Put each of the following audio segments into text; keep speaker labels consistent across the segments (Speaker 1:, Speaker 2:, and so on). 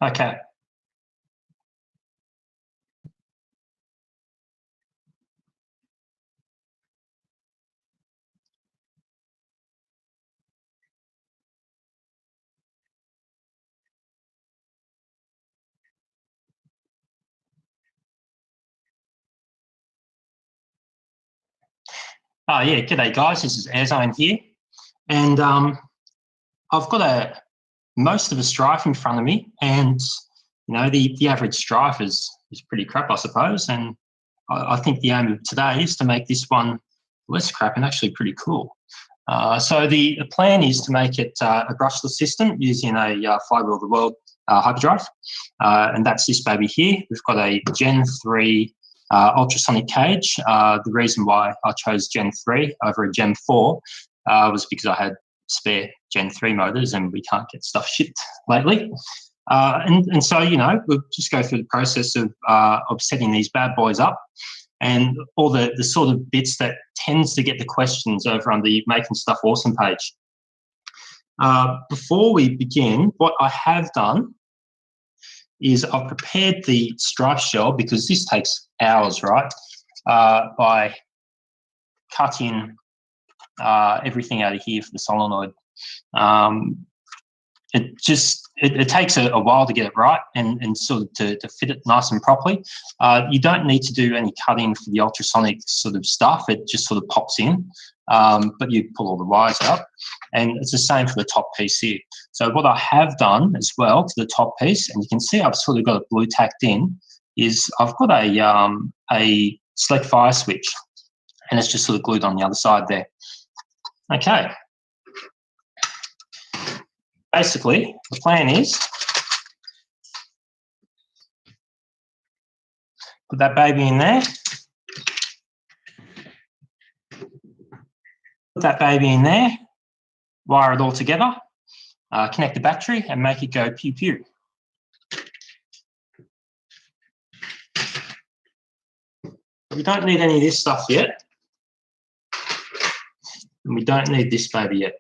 Speaker 1: Okay. Yeah, g'day guys, this is Airzone here. And I've got most of a Stryfe in front of me, and you know, the average Stryfe is pretty crap, I suppose. And I think the aim of today is to make this one less crap and actually pretty cool. So the plan is to make it a brushless system using a Flywheel of the World hyperdrive, and that's this baby here. We've got a Gen 3 Ultrasonic Cage. The reason why I chose Gen 3 over a Gen 4 was because I had spare Gen 3 motors and we can't get stuff shipped lately. And so, you know, we'll just go through the process of setting these bad boys up, and all the sort of bits that tends to get the questions over on the Making Stuff Awesome page. Before we begin, what I have done is I've prepared the Stryfe shell, because this takes hours, right? By cutting everything out of here for the solenoid. It takes a while to get it right and sort of to fit it nice and properly. You don't need to do any cutting for the ultrasonic sort of stuff. It just sort of pops in, but you pull all the wires out, and it's the same for the top piece here. So what I have done as well to the top piece, and you can see I've sort of got it blue tacked in, is I've got a select fire switch, and it's just sort of glued on the other side there. Okay. Basically, the plan is put that baby in there, put that baby in there, wire it all together, connect the battery and make it go pew pew. We don't need any of this stuff yet, and we don't need this baby yet.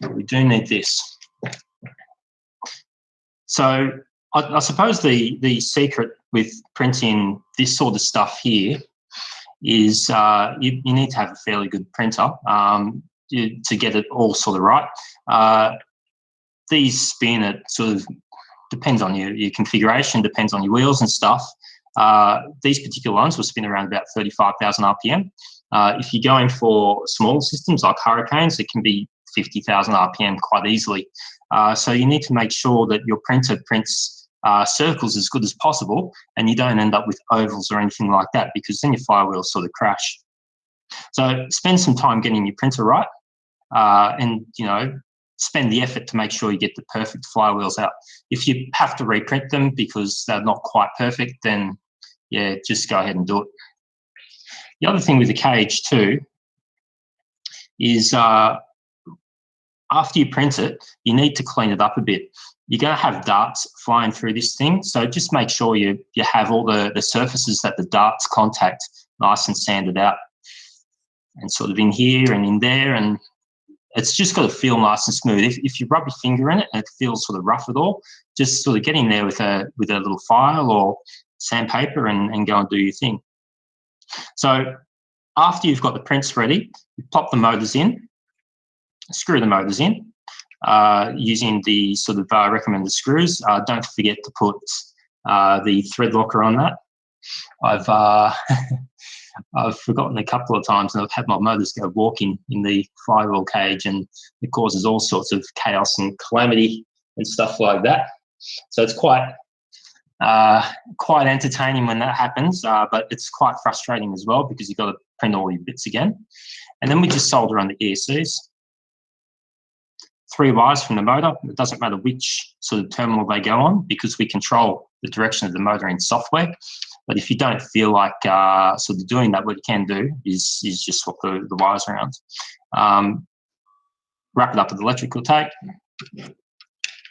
Speaker 1: We do need this. So I suppose the secret with printing this sort of stuff here is you need to have a fairly good printer to get it all sort of right. These spin, it sort of depends on your configuration, depends on your wheels and stuff. These particular ones will spin around about 35,000 RPM. If you're going for small systems like Hurricanes, it can be 50,000 RPM quite easily. So you need to make sure that your printer prints circles as good as possible, and you don't end up with ovals or anything like that, because then your flywheels sort of crash. So spend some time getting your printer right, and you know, spend the effort to make sure you get the perfect flywheels out. If you have to reprint them because they're not quite perfect, then yeah, just go ahead and do it. The other thing with the cage too is after you print it, you need to clean it up a bit. You're going to have darts flying through this thing, so just make sure you have all the surfaces that the darts contact nice and sanded out, and sort of in here and in there, and it's just got to feel nice and smooth. If you rub your finger in it and it feels sort of rough at all, just sort of get in there with a little file or sandpaper and go and do your thing. So after you've got the prints ready, you pop the motors in, screw the motors in using the sort of recommended screws. Don't forget to put the thread locker on that. I've forgotten a couple of times, and I've had my motors go walking in the flywheel cage, and it causes all sorts of chaos and calamity and stuff like that. So it's quite entertaining when that happens, but it's quite frustrating as well, because you've got to print all your bits again. And then we just solder on the ESCs. 3 wires from the motor. It doesn't matter which sort of terminal they go on, because we control the direction of the motor in software. But if you don't feel like sort of doing that, what you can do is just swap the wires around. Wrap it up with electrical tape,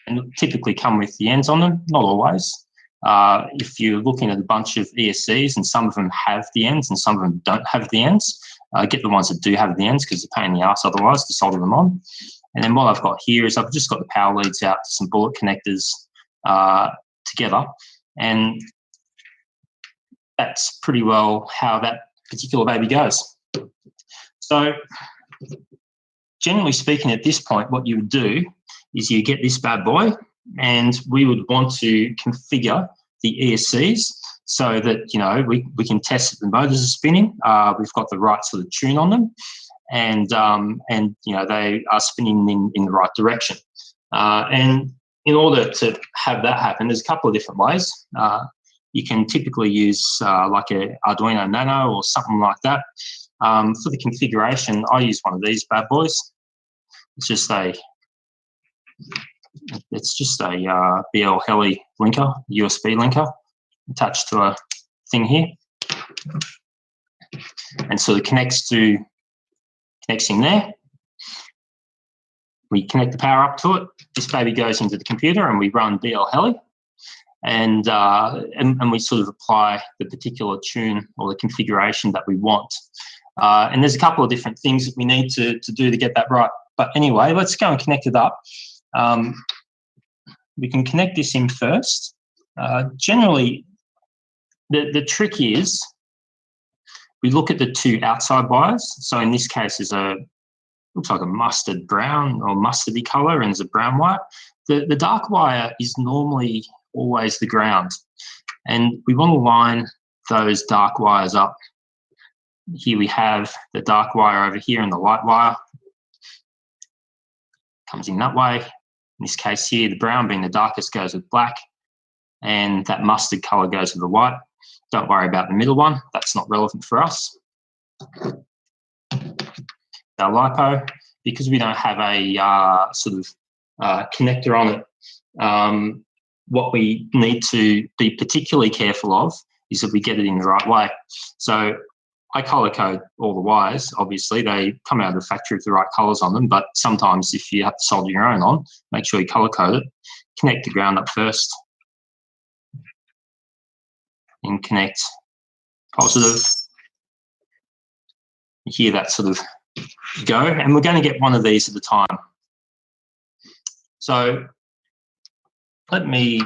Speaker 1: and typically come with the ends on them, not always. If you're looking at a bunch of ESCs and some of them have the ends and some of them don't have the ends, get the ones that do have the ends, because it's a pain in the ass otherwise to solder them on. And then what I've got here is I've just got the power leads out to some bullet connectors together, and that's pretty well how that particular baby goes. So generally speaking, at this point, what you would do is you get this bad boy, and we would want to configure the ESCs so that, you know, we can test that the motors are spinning, we've got the right sort of tune on them, and you know, they are spinning in the right direction. And in order to have that happen, there's a couple of different ways. You can typically use like a Arduino Nano or something like that. For the configuration, I use one of these bad boys. It's just a BL Heli linker, USB linker, attached to a thing here, and so it connects in there. We connect the power up to it. This baby goes into the computer, and we run BL Heli, and we sort of apply the particular tune or the configuration that we want. And there's a couple of different things that we need to do to get that right. But anyway, let's go and connect it up. We can connect this in first. Generally, the trick is we look at the two outside wires. So in this case, looks like a mustard brown or mustardy color, and there's a brown wire. The dark wire is normally always the ground, and we want to line those dark wires up. Here we have the dark wire over here, and the light wire comes in that way. In this case here, the brown being the darkest goes with black, and that mustard color goes with the white. Don't worry about the middle one, that's not relevant for us. Our LiPo, because we don't have a sort of connector on it, what we need to be particularly careful of is that we get it in the right way. So I color code all the wires. Obviously, they come out of the factory with the right colors on them, but sometimes if you have to solder your own on, make sure you color code it. Connect the ground up first, and connect positive. You hear that sort of go, and we're going to get one of these at a time. So let me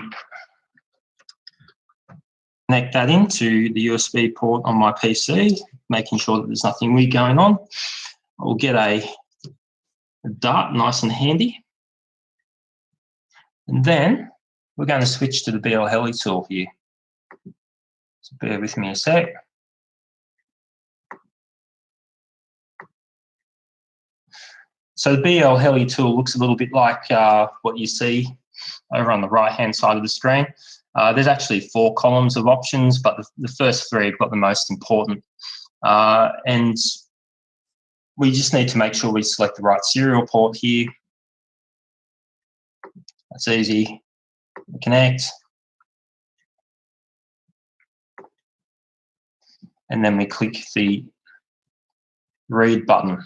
Speaker 1: connect that into the USB port on my PC, making sure that there's nothing weird going on. I'll get a dart nice and handy. And then we're going to switch to the BL Heli tool here. So bear with me a sec. So the BL Heli tool looks a little bit like what you see over on the right-hand side of the screen. There's actually 4 columns of options, but the first 3 have got the most important. And we just need to make sure we select the right serial port here. That's easy. Connect. And then we click the read button.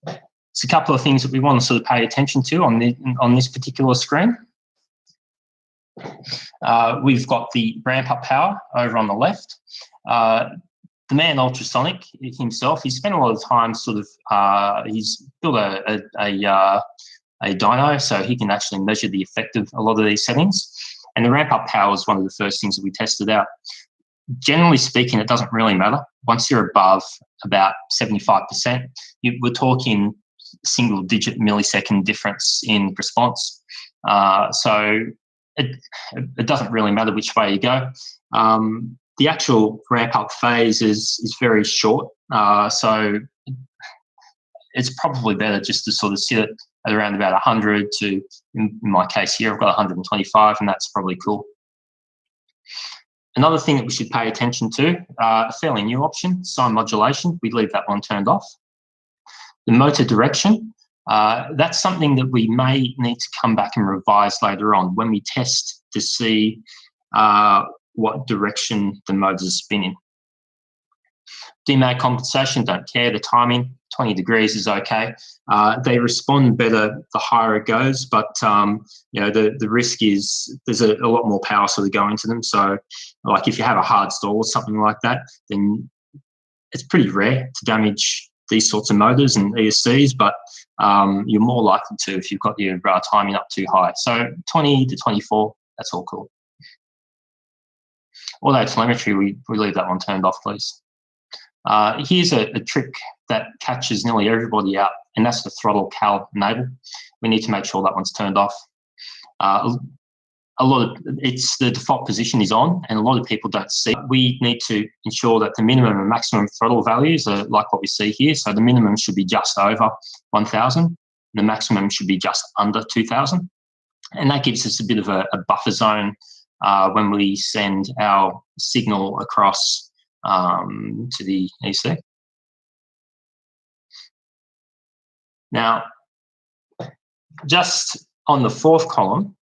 Speaker 1: It's a couple of things that we want to sort of pay attention to on this particular screen. We've got the ramp up power over on the left. The man Ultrasonic himself, he spent a lot of time sort of, he's built a dyno so he can actually measure the effect of a lot of these settings. And the ramp up power is one of the first things that we tested out. Generally speaking, it doesn't really matter. Once you're above about 75%, we're talking single-digit millisecond difference in response. So it doesn't really matter which way you go. The actual ramp-up phase is very short, so it's probably better just to sort of sit at around about 100 to, in my case here, I've got 125, and that's probably cool. Another thing that we should pay attention to, a fairly new option, sine modulation. We leave that one turned off. The motor direction, that's something that we may need to come back and revise later on when we test to see what direction the motors are spinning. Demag compensation, don't care. The timing, 20 degrees is okay. They respond better the higher it goes, but you know, the risk is there's a lot more power sort of going to them. So like if you have a hard stall or something like that, then it's pretty rare to damage these sorts of motors and ESCs, but you're more likely to if you've got your timing up too high. So 20 to 24, that's all cool. Auto telemetry, we leave that one turned off, please. Here's a trick that catches nearly everybody out, and that's the throttle cal enable. We need to make sure that one's turned off. It's the default position is on, and a lot of people don't see. We need to ensure that the minimum and maximum throttle values are like what we see here. So the minimum should be just over 1,000. The maximum should be just under 2,000. And that gives us a bit of a buffer zone when we send our signal across to the EC. Now, just on the fourth column,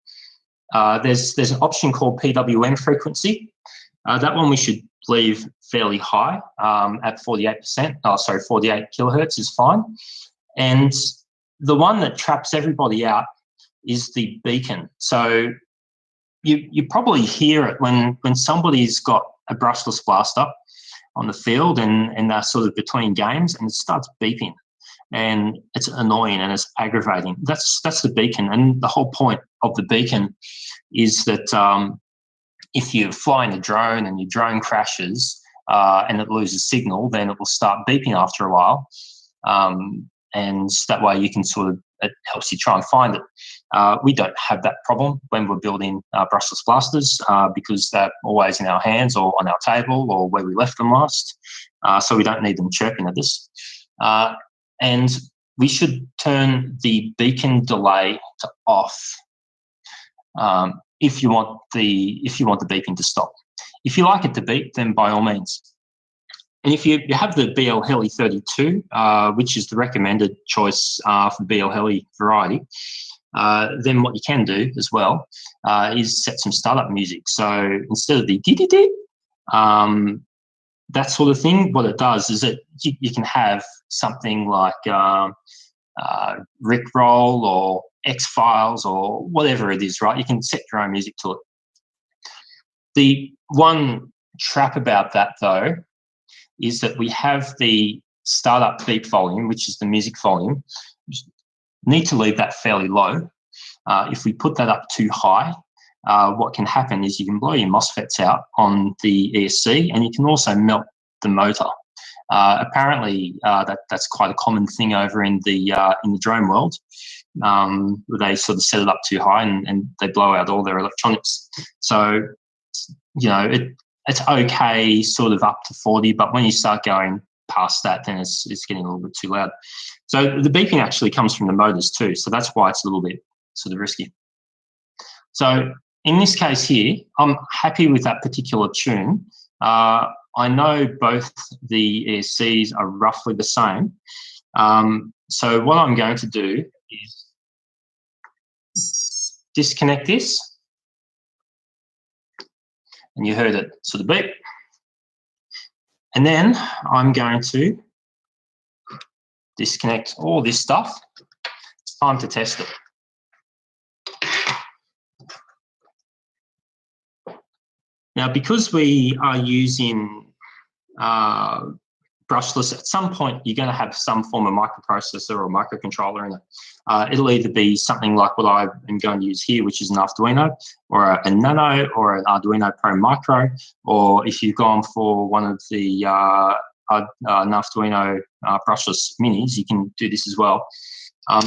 Speaker 1: there's an option called Pwm Frequency. That one we should leave fairly high at 48%. 48 kilohertz is fine. And the one that traps everybody out is the beacon. So you probably hear it when somebody's got a brushless blaster on the field and they're sort of between games and it starts beeping. And it's annoying and it's aggravating. That's the beacon, and the whole point of the beacon is that if you're flying a drone and your drone crashes and it loses signal, then it will start beeping after a while, and that way you can it helps you try and find it. We don't have that problem when we're building brushless blasters because they're always in our hands or on our table or where we left them last, so we don't need them chirping at us. And we should turn the beacon delay to off if you want the beeping to stop. If you like it to beep, then by all means. And if you have the BL Heli 32, which is the recommended choice for the BL Heli variety, then what you can do as well is set some startup music. So instead of the dee-dee-dee, that sort of thing, what it does is you can have something like Rickroll or X-Files or whatever it is, right? You can set your own music to it. The one trap about that, though, is that we have the startup beep volume, which is the music volume. We need to leave that fairly low. If we put that up too high, what can happen is you can blow your MOSFETs out on the ESC, and you can also melt the motor. Apparently, that's quite a common thing over in the drone world. Where they sort of set it up too high and they blow out all their electronics. So, it's okay sort of up to 40, but when you start going past that, then it's getting a little bit too loud. So the beeping actually comes from the motors too, so that's why it's a little bit sort of risky. So in this case here, I'm happy with that particular tune. I know both the ESCs are roughly the same. So what I'm going to do is disconnect this. And you heard it sort of beep. And then I'm going to disconnect all this stuff. It's time to test it. Now, because we are using brushless, at some point you're going to have some form of microprocessor or microcontroller in it. It'll either be something like what I am going to use here, which is an Arduino, or a Nano, or an Arduino Pro Micro, or if you've gone for one of the an Arduino brushless minis, you can do this as well.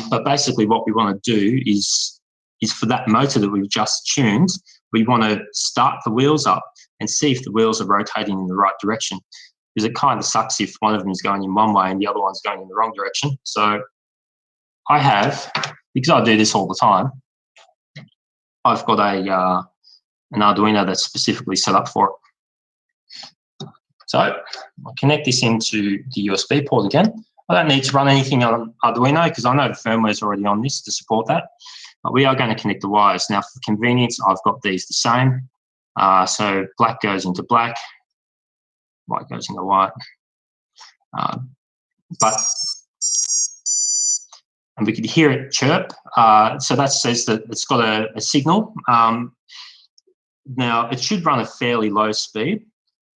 Speaker 1: But basically what we want to do is for that motor that we've just tuned, we want to start the wheels up and see if the wheels are rotating in the right direction. Because it kind of sucks if one of them is going in one way and the other one's going in the wrong direction. So I have, because I do this all the time, I've got an Arduino that's specifically set up for it. So I'll connect this into the USB port again. I don't need to run anything on Arduino because I know the firmware is already on this to support that. But we are going to connect the wires. Now, for convenience, I've got these the same. So black goes into black, white goes into white. And we could hear it chirp. So that says that it's got a signal. Now, it should run a fairly low speed,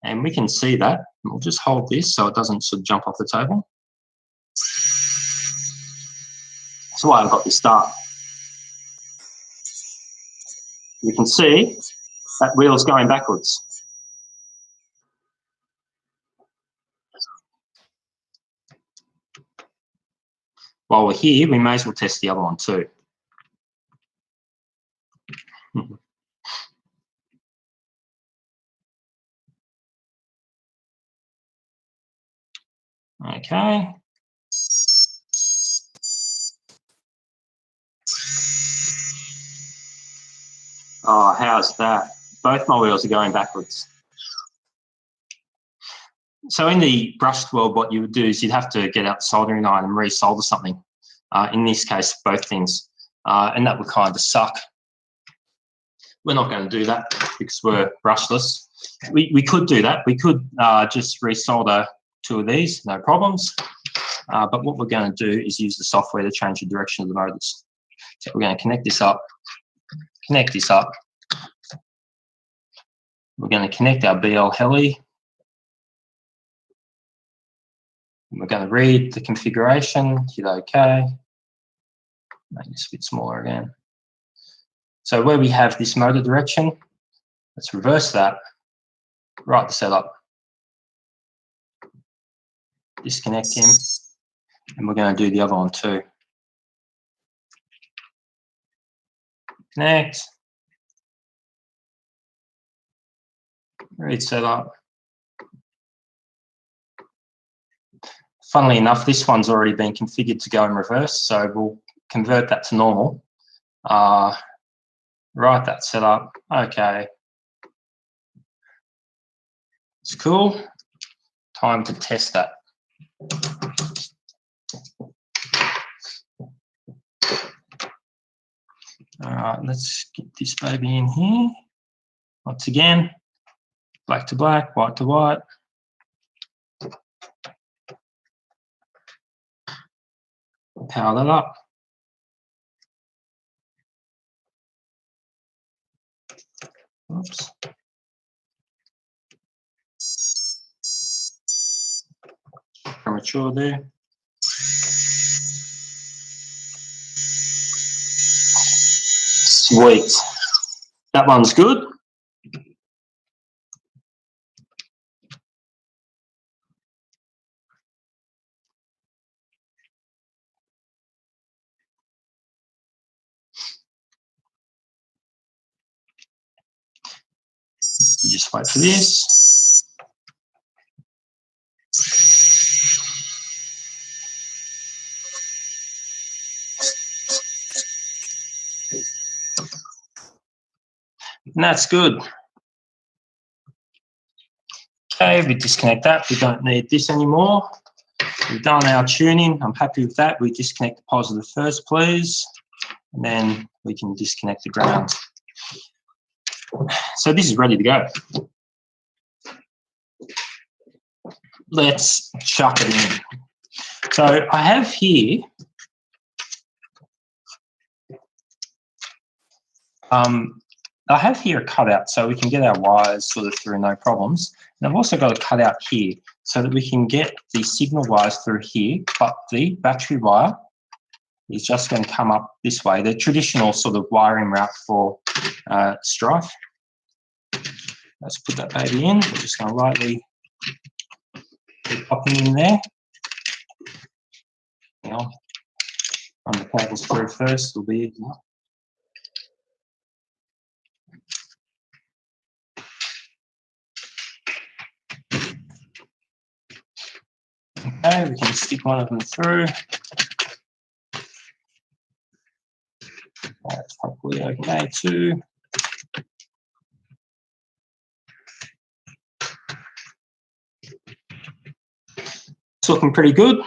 Speaker 1: and we can see that. We'll just hold this so it doesn't sort of jump off the table. why I've got this dart. You can see that wheel's going backwards. While we're here, we may as well test the other one too. Okay. Oh, how's that? Both my wheels are going backwards. So in the brushed world, what you would do is you'd have to get out the soldering iron and re-solder something. In this case, both things. And that would kind of suck. We're not going to do that because we're brushless. We could do that. We could just re-solder two of these, no problems. But what we're going to do is use the software to change the direction of the motors. So we're going to connect this up. We're going to connect our BL heli. We're going to read the configuration, hit OK. Make this a bit smaller again. So where we have this motor direction, let's reverse that, write the setup, disconnect him, and we're going to do the other one too. Connect, read setup. Funnily enough, this one's already been configured to go in reverse, so we'll convert that to normal. Write that setup, okay. It's cool. Time to test that. All right, let's get this baby in here. Once again, black to black, white to white. Power that up. Oops. Premature there. Sweet. That one's good. We just wait for this. And that's good. Okay, we disconnect that. We don't need this anymore. We've done our tuning. I'm happy with that. We disconnect the positive first, please. And then we can disconnect the ground. So this is ready to go. Let's chuck it in. So I have here a cutout so we can get our wires sort of through no problems. And I've also got a cutout here so that we can get the signal wires through here, but the battery wire is just going to come up this way, the traditional sort of wiring route for Stryfe. Let's put that baby in. We're just going to lightly pop him in there. Now, run the cables through first, it'll be easier. Okay, we can stick one of them through. That's probably okay too. It's looking pretty good.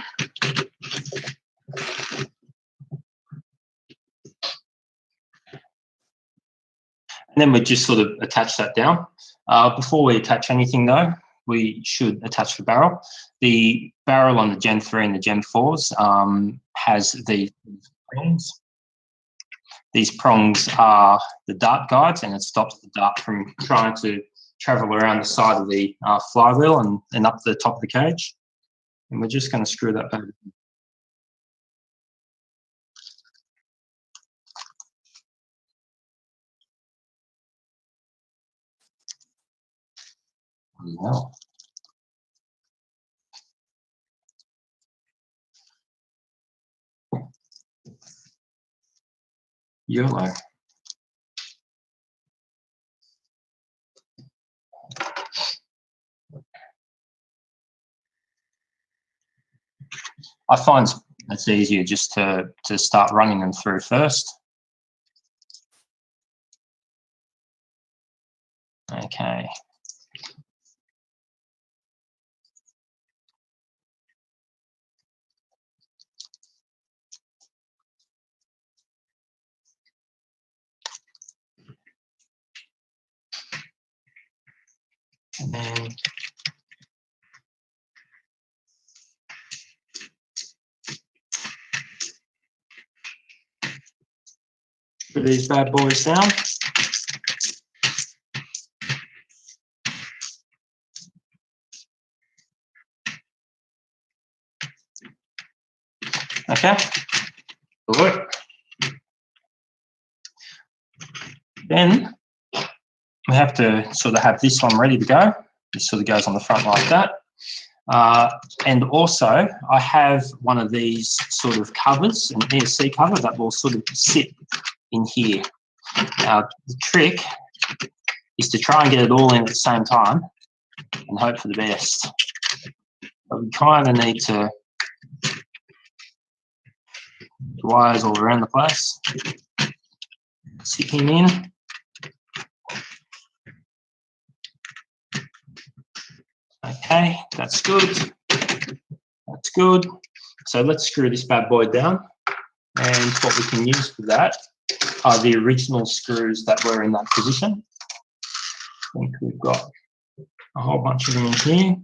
Speaker 1: And then we just sort of attach that down. Before we attach anything though, we should attach the barrel. The barrel on the Gen 3 and the Gen 4s has these prongs. These prongs are the dart guides, and it stops the dart from trying to travel around the side of the flywheel and up the top of the cage. And we're just going to screw that back. No. YOLO. I find it's easier just to start running them through first. Okay. And then put these bad boys down. Okay. Good. Then we have to sort of have this one ready to go. This sort of goes on the front like that. And also, I have one of these sort of covers, an ESC cover that will sort of sit in here. Now, the trick is to try and get it all in at the same time and hope for the best. But we kind of need to wires all around the place. Sit him in. Okay, that's good. That's good. So let's screw this bad boy down. And what we can use for that are the original screws that were in that position. I think we've got a whole bunch of them in here.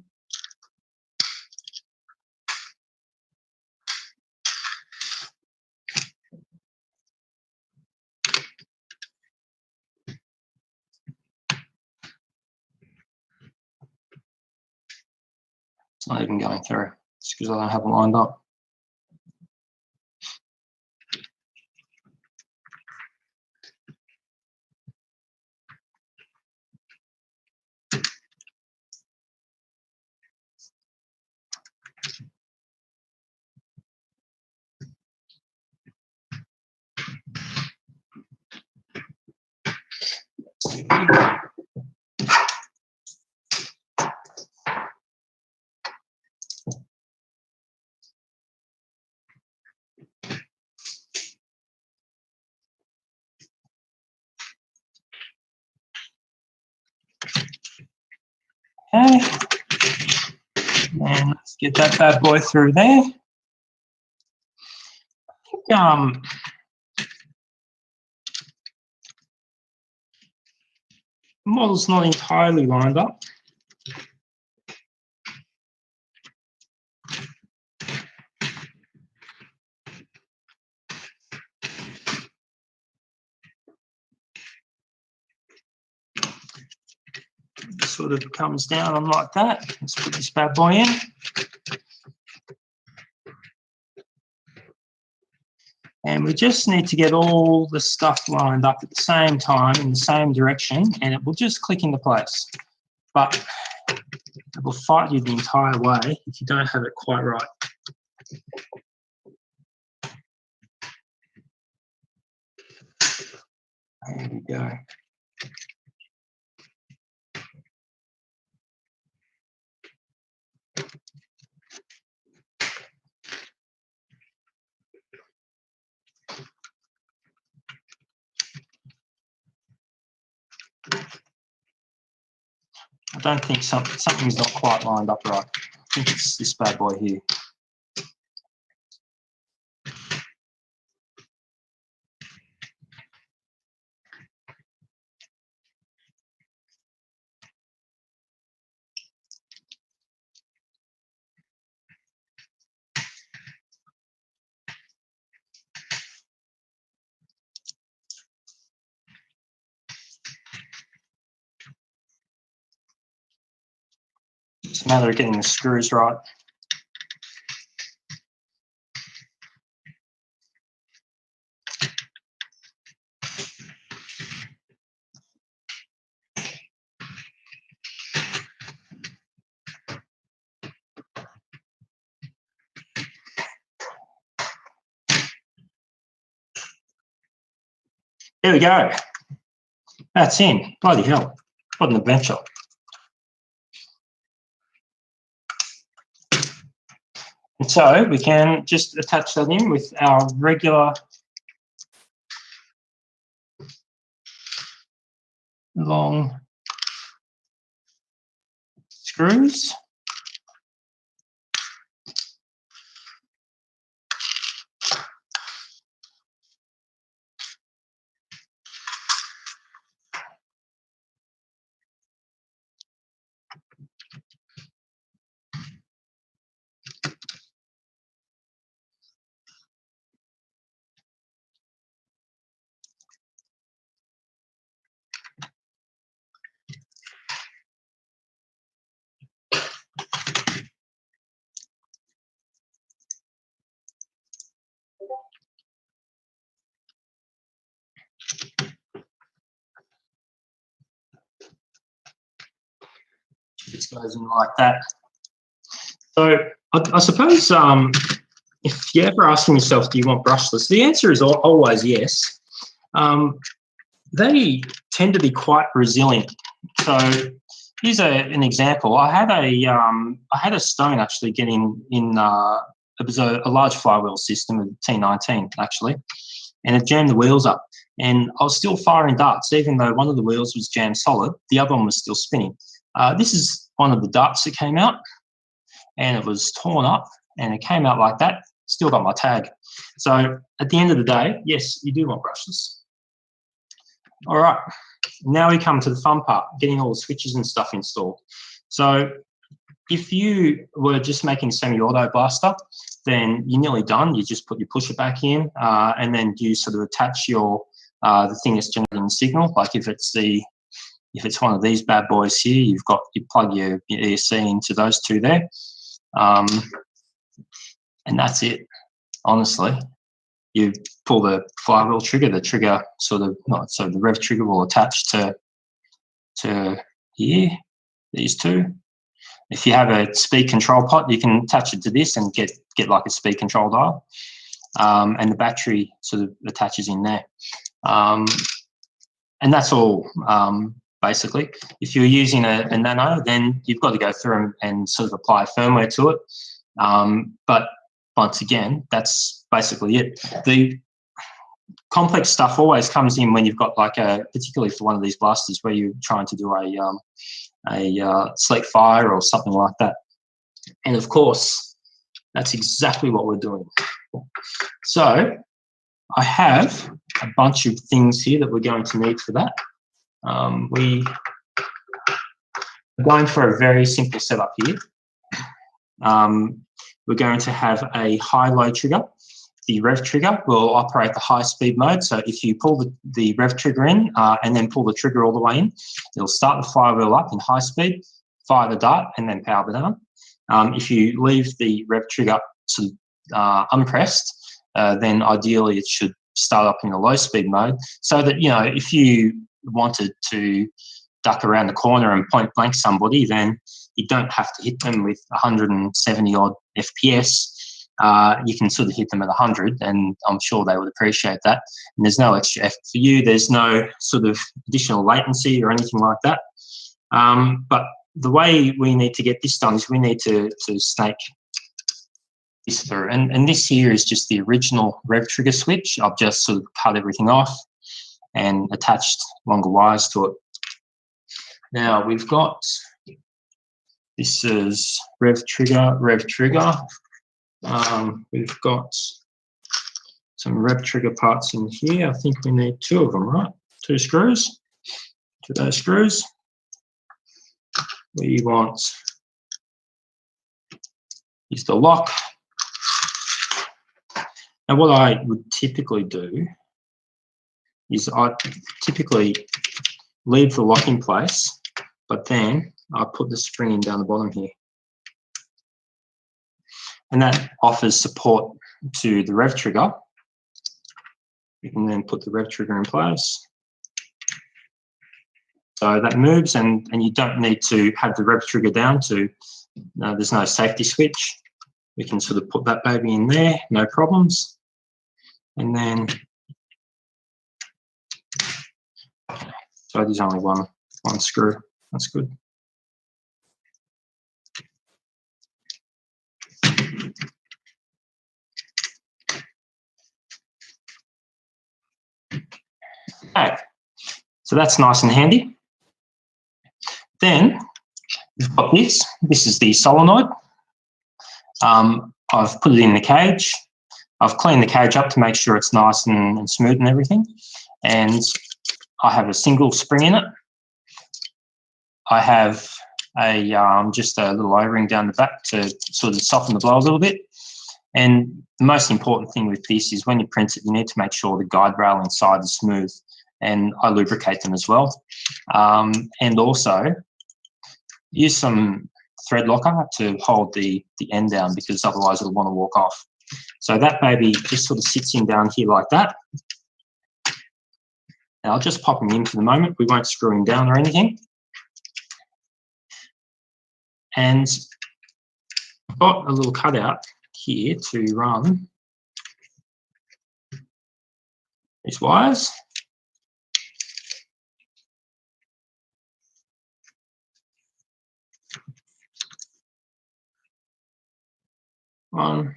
Speaker 1: It's not even going through. It's because I don't have it lined up. Okay, and let's get that bad boy through there. I think, the model's not entirely lined up. It sort of comes down on like that. Let's put this bad boy in. And we just need to get all the stuff lined up at the same time in the same direction, and it will just click into place. But it will fight you the entire way if you don't have it quite right. There we go. I don't think something's not quite lined up right. I think it's this bad boy here. It's a matter of getting the screws right. There we go. That's in. Bloody hell. What an adventure. And so we can just attach that in with our regular long screws. Just goes in like that. So I suppose if you're ever asking yourself, do you want brushless? The answer is always yes. They tend to be quite resilient. So here's an example. I had a stone actually get in it was a large flywheel system, a T19 actually, and it jammed the wheels up. And I was still firing darts, even though one of the wheels was jammed solid, the other one was still spinning. This is one of the darts that came out, and it was torn up, and it came out like that. Still got my tag. So at the end of the day, yes, you do want brushless. All right, now we come to the fun part, getting all the switches and stuff installed. So if you were just making semi-auto blaster, then you're nearly done. You just put your pusher back in, and then you sort of attach your the thing that's generating the signal. Like if it's one of these bad boys here, you plug your ESC into those two there, and that's it. Honestly, you pull the flywheel trigger. The trigger the rev trigger will attach to here. These two. If you have a speed control pot, you can attach it to this and get like a speed control dial, and the battery sort of attaches in there, and that's all. Basically, if you're using a nano, then you've got to go through and sort of apply firmware to it. But once again, that's basically it. The complex stuff always comes in when you've got like particularly for one of these blasters where you're trying to do a sleek fire or something like that. And of course, that's exactly what we're doing. So I have a bunch of things here that we're going to need for that. We are going for a very simple setup here. We're going to have a high-low trigger. The rev trigger will operate the high-speed mode. So if you pull the rev trigger in and then pull the trigger all the way in, it'll start the flywheel up in high speed, fire the dart, and then power it down. If you leave the rev trigger sort of unpressed, then ideally it should start up in the low-speed mode, so that if you wanted to duck around the corner and point blank somebody, then you don't have to hit them with 170 odd FPS. You can sort of hit them at 100, and I'm sure they would appreciate that. And there's no extra effort for you. There's no sort of additional latency or anything like that. But the way we need to get this done is we need to snake this through. And this here is just the original rev trigger switch. I've just sort of cut everything off and attached longer wires to it. Now we've got, this is rev trigger. We've got some rev trigger parts in here. I think we need two of them, right? Two screws, two of those screws. We want is the lock. Now what I would typically do is I typically leave the lock in place, but then I put the spring in down the bottom here. And that offers support to the rev trigger. You can then put the rev trigger in place. So that moves, and you don't need to have the rev trigger down there's no safety switch. We can sort of put that baby in there, no problems. And then So there's only one screw. That's good. Okay, so that's nice and handy. Then we've got this. This is the solenoid. I've put it in the cage. I've cleaned the cage up to make sure it's nice and smooth and everything. And I have a single spring in it. I have a just a little O-ring down the back to sort of soften the blow a little bit. And the most important thing with this is when you print it, you need to make sure the guide rail inside is smooth. And I lubricate them as well. And also use some thread locker to hold the end down, because otherwise it'll want to walk off. So that baby just sort of sits in down here like that. Now I'll just pop him in for the moment. We won't screw him down or anything. And I've got a little cutout here to run these wires. One,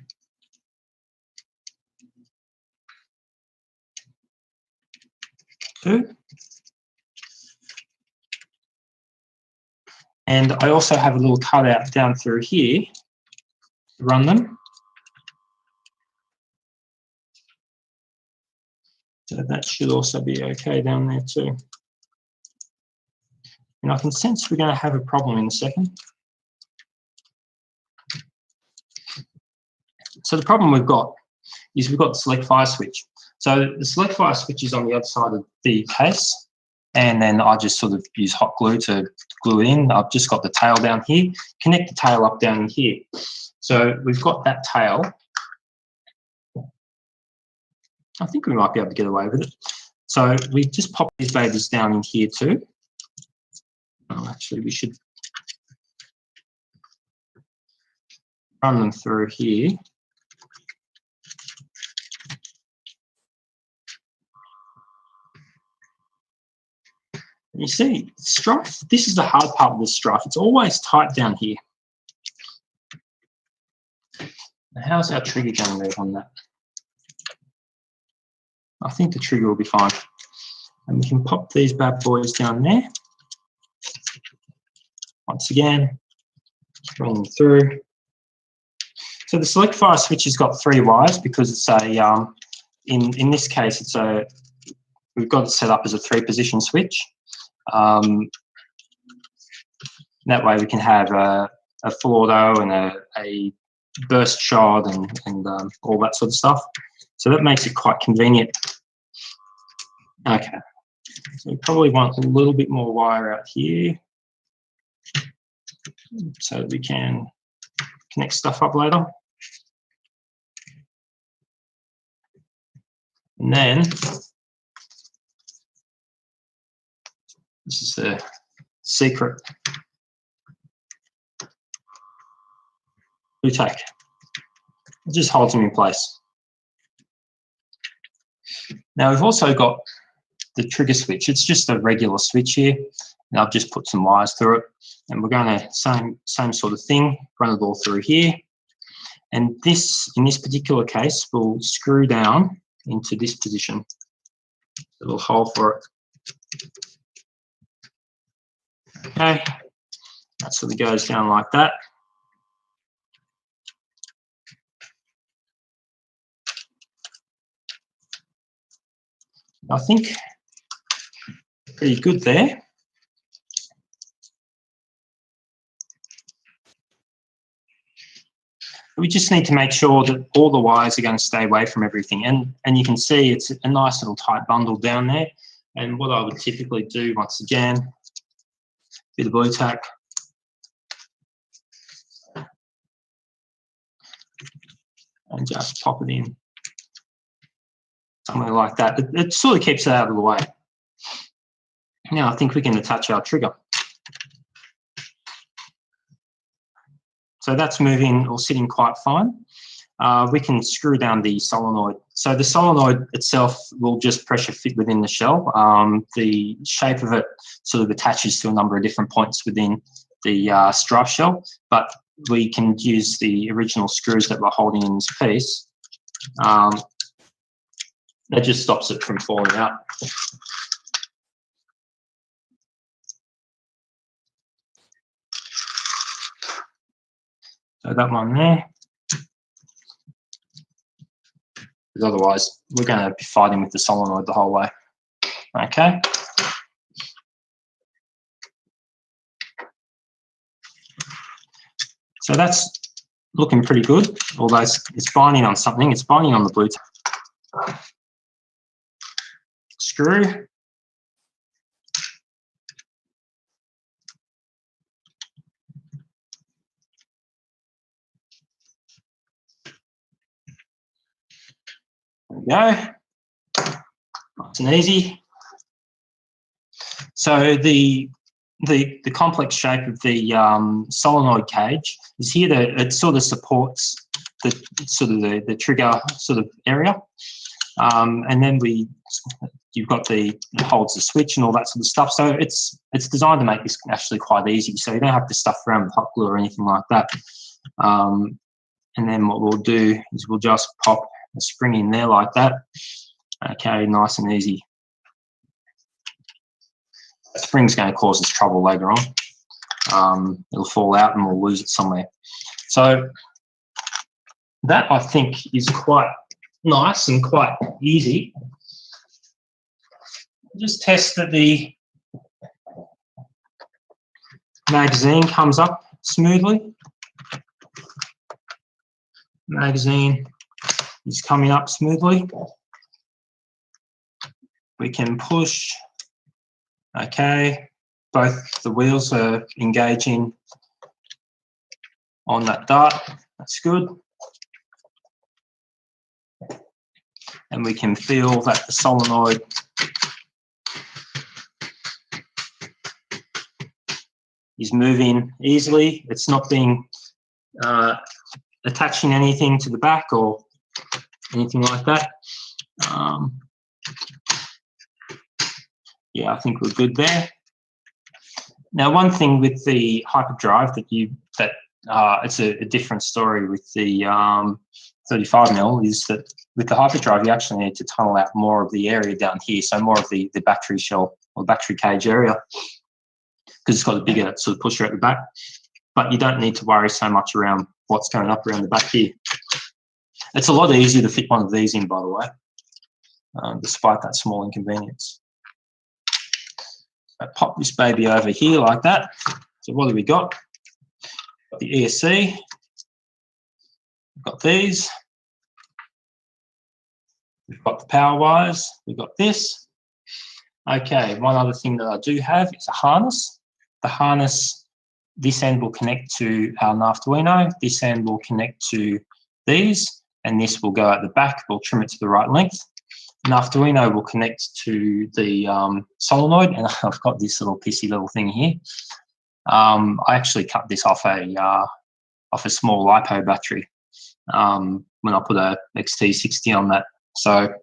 Speaker 1: two. And I also have a little cutout down through here to run them. So that should also be okay down there too. And I can sense we're going to have a problem in a second. So the problem we've got is we've got the select fire switch. So the select fire switch is on the other side of the case, and then I just sort of use hot glue to glue it in. I've just got the tail down here, connect the tail up down here. So we've got that tail. I think we might be able to get away with it. So we just pop these babies down in here too. Oh, actually, we should run them through here. You see, Stryfe, this is the hard part of the Stryfe. It's always tight down here. Now, how's our trigger going to move on that? I think the trigger will be fine. And we can pop these bad boys down there. Once again, run them through. So the select fire switch has got 3 wires because it's a, in this case, it's a, we've got it set up as a 3-position switch. That way we can have a full auto and a burst shot and all that sort of stuff. So that makes it quite convenient. Okay, so we probably want a little bit more wire out here so that we can connect stuff up later. And then this is the secret glue tack. It just holds them in place. Now we've also got the trigger switch. It's just a regular switch here, and I've just put some wires through it. And we're going to same sort of thing, run it all through here. And this, in this particular case, will screw down into this position. A little hole for it. Okay, that sort of goes down like that. I think pretty good there. We just need to make sure that all the wires are going to stay away from everything. And you can see it's a nice little tight bundle down there. And what I would typically do, once again, bit of glue tack. And just pop it in. Somewhere like that. It sort of keeps it out of the way. Now I think we can attach our trigger. So that's moving or sitting quite fine. we can screw down the solenoid. So the solenoid itself will just pressure fit within the shell. The shape of it sort of attaches to a number of different points within the stripe shell, but we can use the original screws that we're holding in this piece. That just stops it from falling out. So that one there. Because otherwise we're going to be fighting with the solenoid the whole way. Okay. So that's looking pretty good, although it's binding on something. It's binding on the Bluetooth screw. There we go. Nice and easy. So the complex shape of the solenoid cage is here that it sort of supports the trigger sort of area, and then you've got it holds the switch and all that sort of stuff. So it's designed to make this actually quite easy. So you don't have to stuff around with hot glue or anything like that. And then what we'll do is we'll just pop a spring in there like that. Okay, nice and easy. The spring's going to cause us trouble later on. It'll fall out and we'll lose it somewhere. So that, I think, is quite nice and quite easy. Just test that the magazine comes up smoothly. Magazine is coming up smoothly. We can push. Okay, both the wheels are engaging on that dart. That's good. And we can feel that the solenoid is moving easily. It's not being attaching anything to the back or anything like that. Yeah, I think we're good there. Now, one thing with the hyperdrive it's a different story with the 35mm is that with the hyperdrive you actually need to tunnel out more of the area down here, so more of the battery shell or battery cage area, because it's got a bigger sort of pusher at the back. But you don't need to worry so much around what's going up around the back here. It's a lot easier to fit one of these in, by the way, despite that small inconvenience. I pop this baby over here like that. So what do we got? Got the ESC. We've got these. We've got the power wires. We've got this. Okay, one other thing that I do have is a harness. The harness, this end will connect to our Arduino. This end will connect to these, and this will go at the back. We'll trim it to the right length. An Arduino will connect to the solenoid, and I've got this little pissy little thing here. I actually cut this off a small LiPo battery when I put a XT60 on that. So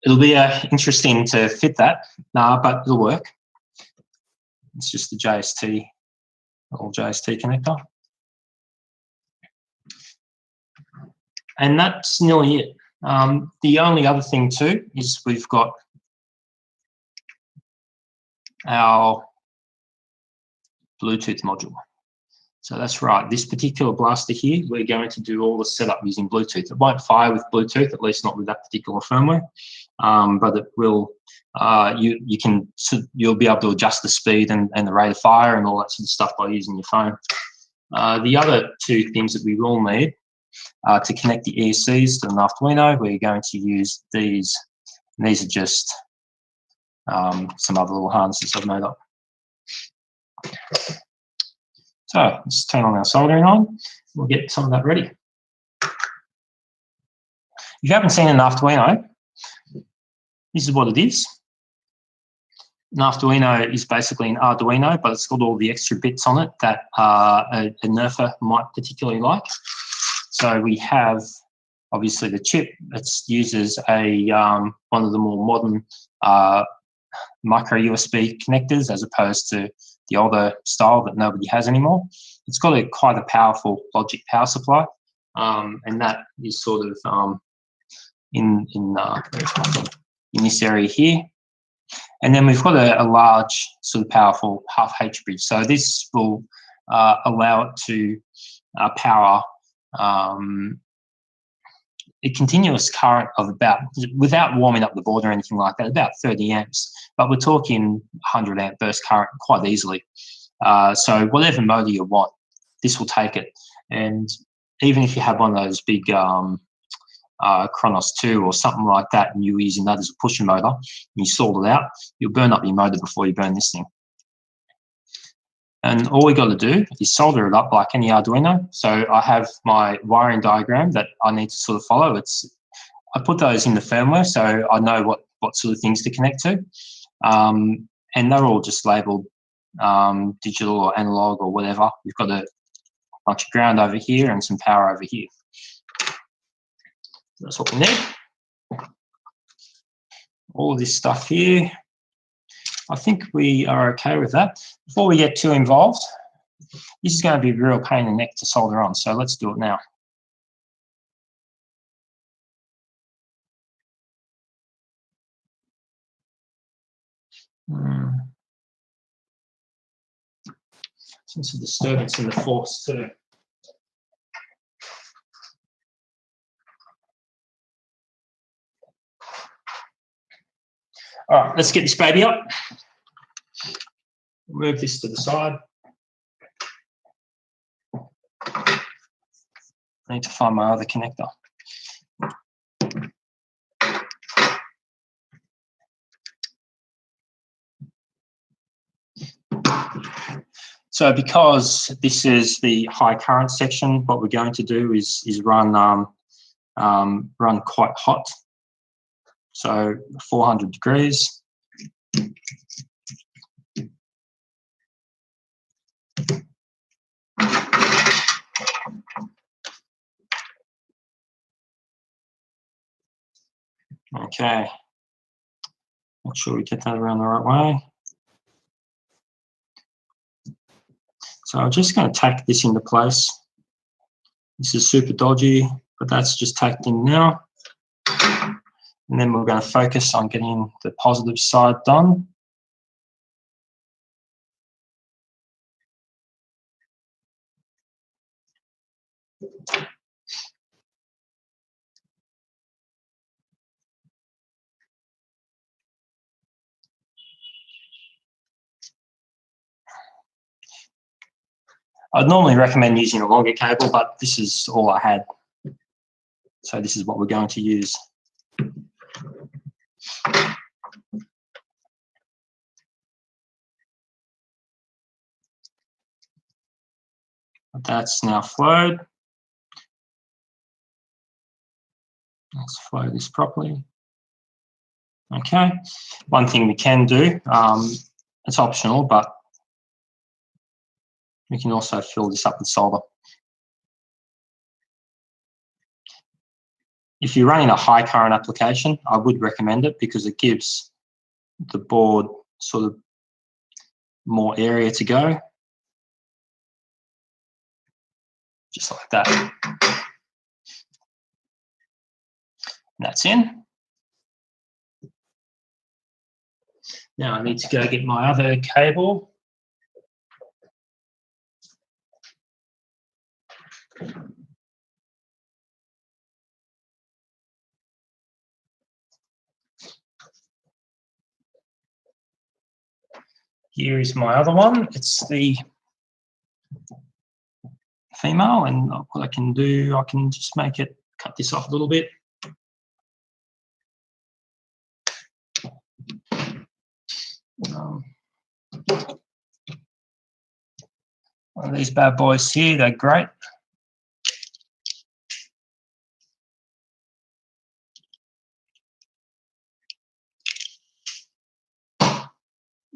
Speaker 1: it'll be interesting to fit that, but it'll work. It's just the JST, little JST connector. And that's nearly it. The only other thing too is we've got our Bluetooth module. So that's right, this particular blaster here, we're going to do all the setup using Bluetooth. It won't fire with Bluetooth, at least not with that particular firmware, but it will. You'll be able to adjust the speed and the rate of fire and all that sort of stuff by using your phone. The other two things that we will need to connect the ESCs to an Arduino, we're going to use these. And these are just some other little harnesses I've made up. So let's turn on our soldering on. We'll get some of that ready. If you haven't seen an Arduino, this is what it is. An Arduino is basically an Arduino, but it's got all the extra bits on it that a nerfer might particularly like. So we have obviously the chip. It uses a one of the more modern micro USB connectors as opposed to the older style that nobody has anymore. It's got quite a powerful logic power supply, and that is sort of in this area here. And then we've got a large sort of powerful half H bridge. So this will allow it to power a continuous current of about, without warming up the board or anything like that, about 30 amps. But we're talking 100 amp burst current quite easily. So whatever motor you want, this will take it. And even if you have one of those big Chronos 2 or something like that, and you're using that as a pusher motor, and you sort it out, you'll burn up your motor before you burn this thing. And all we got to do is solder it up like any Arduino. So I have my wiring diagram that I need to sort of follow. I put those in the firmware so I know what sort of things to connect to. And they're all just labeled digital or analog or whatever. We've got a bunch of ground over here and some power over here. That's what we need. All of this stuff here, I think we are okay with that. Before we get too involved, this is going to be a real pain in the neck to solder on, so let's do it now. Since a disturbance in the force too. All right, let's get this baby up. Move this to the side. I need to find my other connector. So because this is the high current section, what we're going to do is run quite hot. So 400 degrees. Okay. Make sure we get that around the right way. So I'm just going to tack this into place. This is super dodgy, but that's just tacked in now. And then we're going to focus on getting the positive side done. I'd normally recommend using a longer cable, but this is all I had. So this is what we're going to use. That's now flowed. Let's flow this properly. Okay. One thing we can do, it's optional, but we can also fill this up with solder. If you're running a high current application, I would recommend it because it gives the board sort of more area to go. Just like that. And that's in. Now I need to go get my other cable. Here is my other one. It's the female, and what I can do, I can just make it, cut this off a little bit. One of these bad boys here, they're great.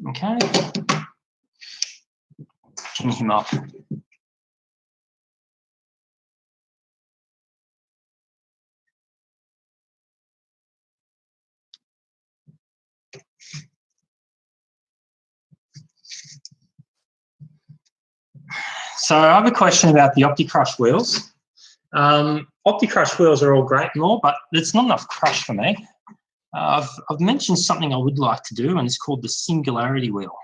Speaker 1: Okay. Chin him up. So I have a question about the OptiCrush wheels. OptiCrush wheels are all great and all, but it's not enough crush for me. I've mentioned something I would like to do, and it's called the singularity wheel.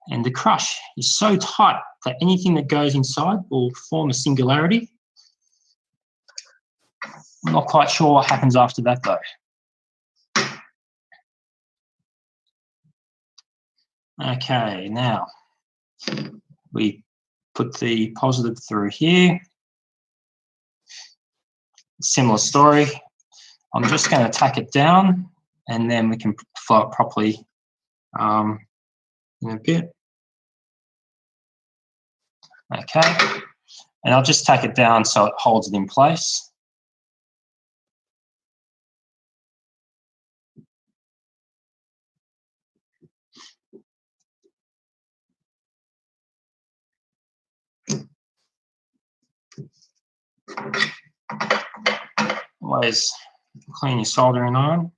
Speaker 1: And the crush is so tight that anything that goes inside will form a singularity. I'm not quite sure what happens after that though. Okay, now we put the positive through here. Similar story. I'm just going to tack it down and then we can flow it properly in a bit. Okay, and I'll just tack it down so it holds it in place. Always clean your soldering iron.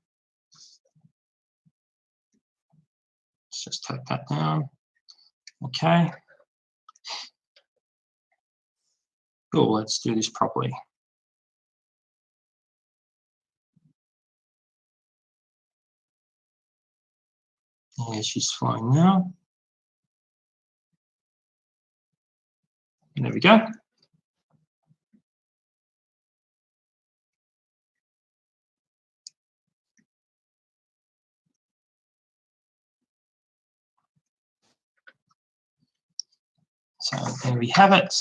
Speaker 1: Let's just take that down. Okay. Cool, let's do this properly. Yeah, she's flowing now. And there we go. So there we have it.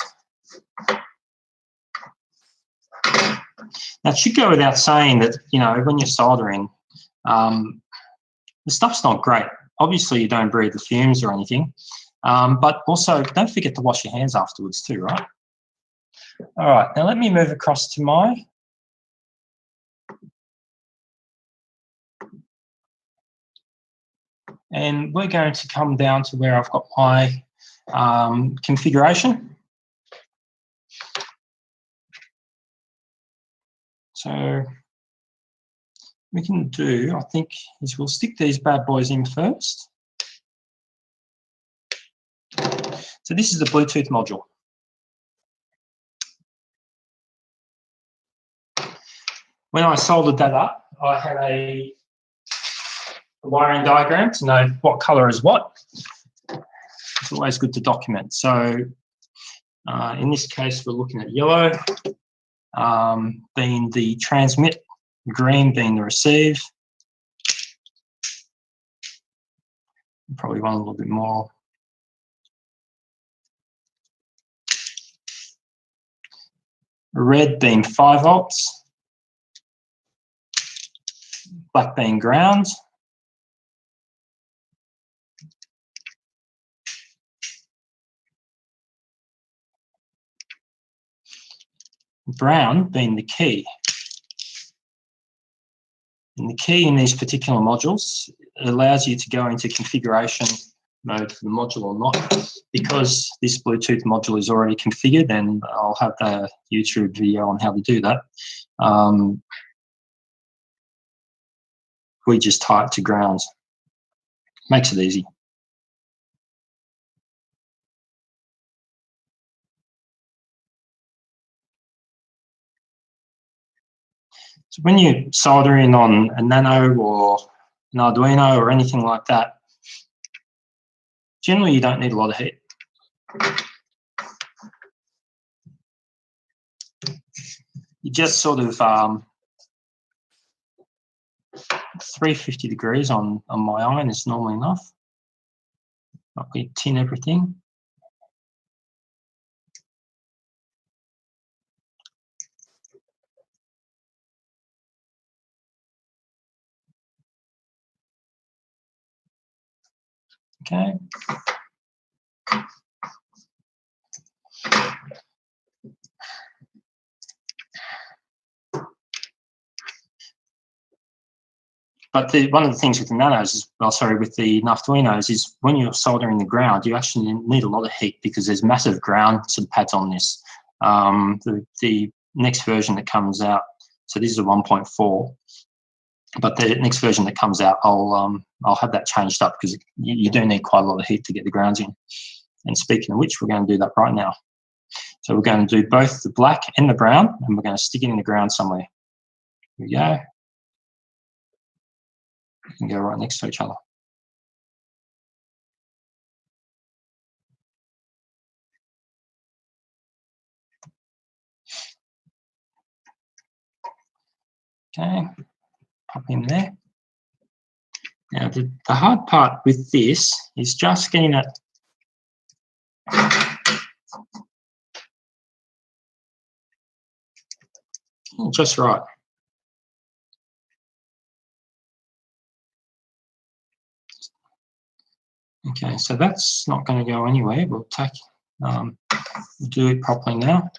Speaker 1: Now it should go without saying that, you know, when you're soldering, the stuff's not great. Obviously you don't breathe the fumes or anything, but also don't forget to wash your hands afterwards too, right? All right, now let me move across to my and we're going to come down to where I've got my configuration. So we can do, I think, is we'll stick these bad boys in first. So this is the Bluetooth module. When I soldered that up, I had a wiring diagram to know what color is what. It's always good to document. So in this case, we're looking at yellow being the transmit, green being the receive. Probably want a little bit more. Red being 5 volts, black being ground, brown being the key. And the key in these particular modules allows you to go into configuration mode for the module or not. Because this Bluetooth module is already configured, and I'll have the YouTube video on how to do that, we just tie it to grounds. Makes it easy. So when you're soldering on a Nano or an Arduino or anything like that, generally you don't need a lot of heat. You just sort of 350 degrees on my iron is normally enough. We tin everything. Okay. But one of the things with the Nanos is, well, sorry, with the Arduinos is when you're soldering the ground, you actually need a lot of heat because there's massive ground sort of pads on this. The next version that comes out, so this is a 1.4, but the next version that comes out, I'll have that changed up because you do need quite a lot of heat to get the grounds in. And speaking of which, we're going to do that right now. So we're going to do both the black and the brown, and we're going to stick it in the ground somewhere. Here we go. We can go right next to each other. Okay, pop in there. Now, the hard part with this is just getting it just right. Okay, so that's not going to go anywhere. We'll take, we'll do it properly now.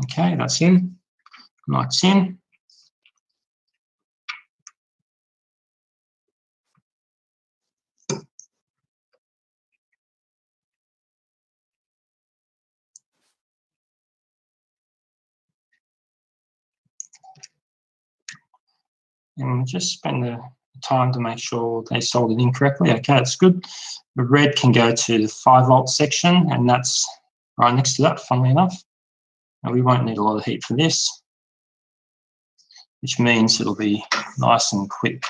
Speaker 1: Okay, that's in. Light's in. And just spend the time to make sure they soldered in correctly. Okay, that's good. The red can go to the 5-volt section, and that's right next to that, funnily enough. Now, we won't need a lot of heat for this, which means it'll be nice and quick.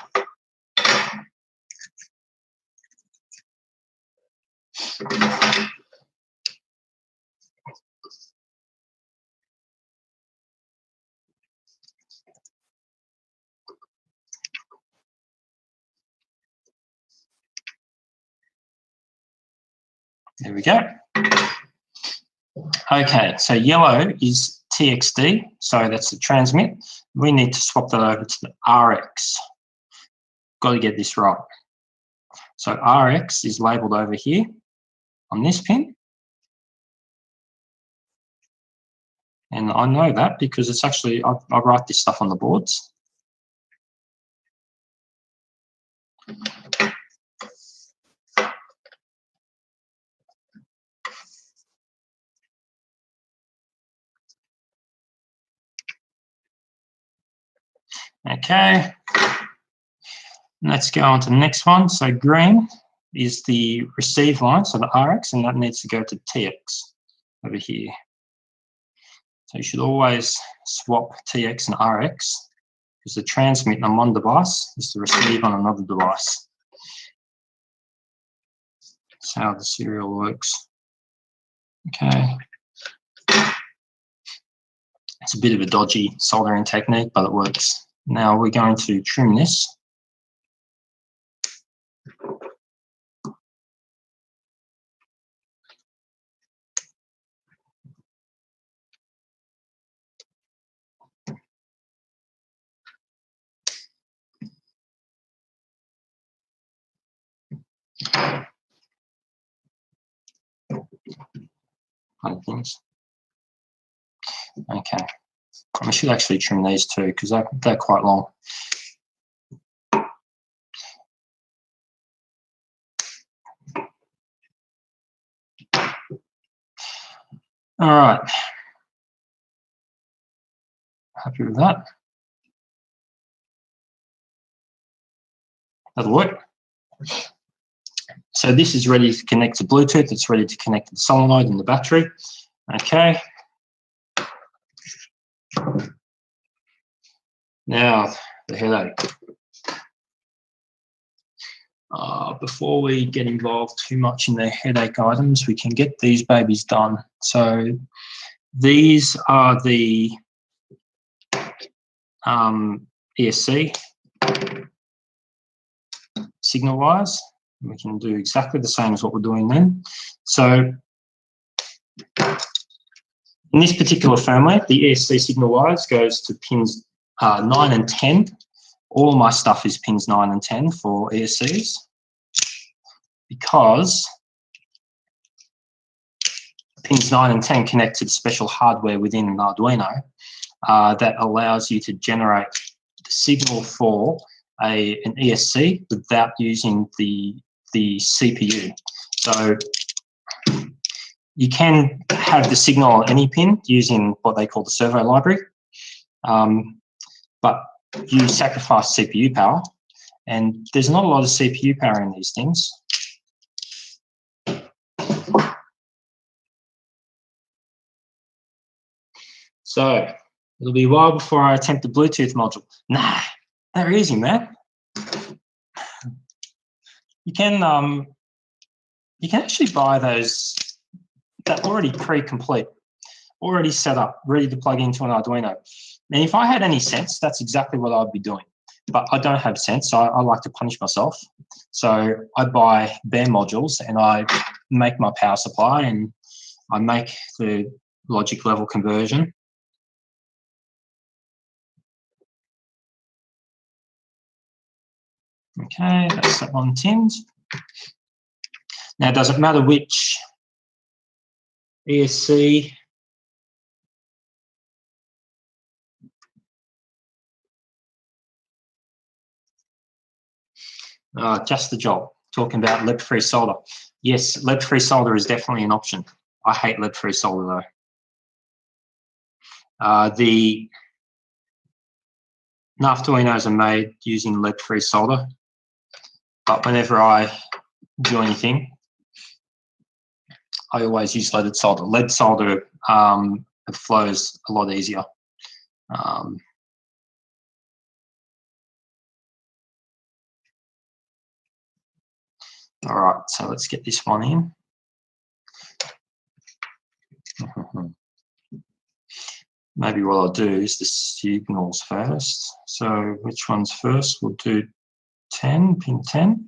Speaker 1: There we go. Okay, so yellow is TXD, so that's the transmit. We need to swap that over to the RX. Got to get this right. So RX is labelled over here on this pin. And I know that because it's actually, I write this stuff on the boards. Okay, let's go on to the next one. So green is the receive line, so the RX, and that needs to go to TX over here. So you should always swap TX and RX, because the transmit on one device is the receive on another device. That's how the serial works. Okay. It's a bit of a dodgy soldering technique, but it works. Now we're going to trim this. Other things. Okay. I should actually trim these too because they're quite long. All right. Happy with that. That'll work. So this is ready to connect to Bluetooth. It's ready to connect to the solenoid and the battery. Okay. Now, the headache. Before we get involved too much in the headache items, we can get these babies done. So these are the Esc Signal Wires. We can do exactly the same as what we're doing then. So in this particular firmware, the Esc Signal Wires goes to pins 9 and 10. All of my stuff is pins 9 and 10 for ESCs because pins 9 and 10 connect to the special hardware within an Arduino that allows you to generate the signal for an ESC without using the CPU. So you can have the signal on any pin using what they call the servo library, but you sacrifice CPU power, And there's not a lot of CPU power in these things. So it'll be a while before I attempt the Bluetooth module. Nah, they're easy, man. You can actually buy those that already pre-complete, already set up, ready to plug into an Arduino. And if I had any sense, that's exactly what I'd be doing. But I don't have sense, so I like to punish myself. So I buy bare modules and I make my power supply and I make the logic level conversion. Okay, that's that one tinned. Now, does it matter which ESC just the job, talking about lead-free solder. Yes, lead-free solder is definitely an option. I hate lead-free solder though. The Arduinos are made using lead-free solder, but whenever I do anything, I always use leaded solder. Lead solder it flows a lot easier. All right, so let's get this one in. Maybe what I'll do is the signals first. So which one's first? We'll do 10, pin 10.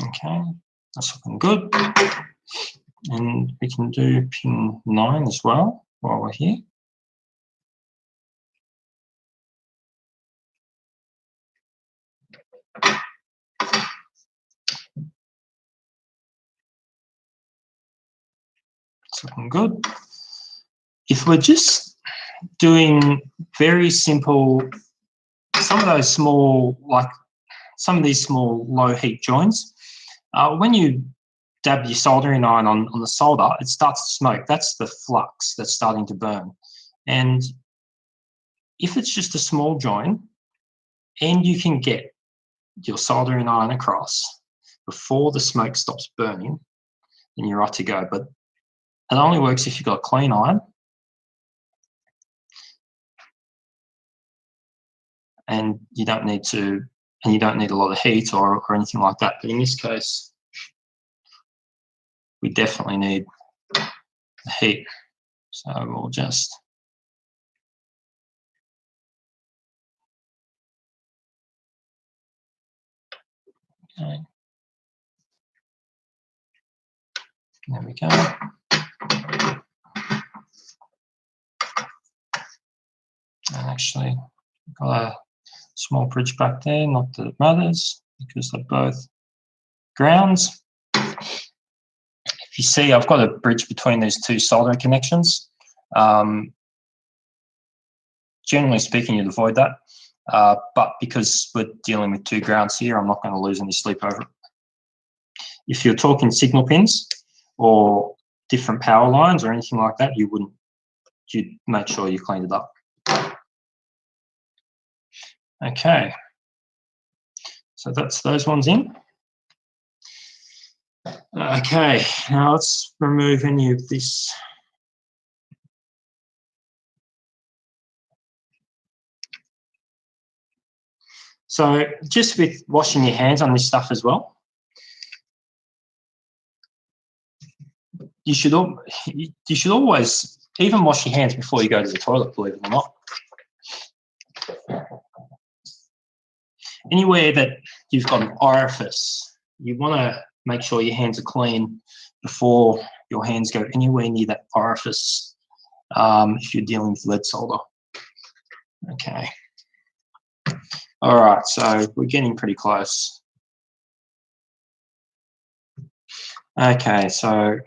Speaker 1: Okay, that's looking good. And we can do pin 9 as well while we're here. It's looking good. If we're just doing very simple, some of those small, like some of these small low heat joints, when you dab your soldering iron on the solder, it starts to smoke. That's the flux that's starting to burn. And if it's just a small joint and you can get your soldering iron across before the smoke stops burning, then you're right to go. But it only works if you've got a clean iron. And you don't need a lot of heat or anything like that. But in this case, we definitely need the heat. So we'll just okay. There we go. And actually, got a small bridge back there, not that it matters because they're both grounds. If you see, I've got a bridge between these two soldering connections. Generally speaking, you'd avoid that. But because we're dealing with two grounds here, I'm not going to lose any sleep over it. If you're talking signal pins or different power lines or anything like that, you'd make sure you cleaned it up. Okay, so that's those ones in. Okay, now let's remove any of this. So just with washing your hands on this stuff as well, you should always even wash your hands before you go to the toilet, believe it or not. Anywhere that you've got an orifice, you want to make sure your hands are clean before your hands go anywhere near that orifice if you're dealing with lead solder. Okay. All right, so we're getting pretty close. Okay, so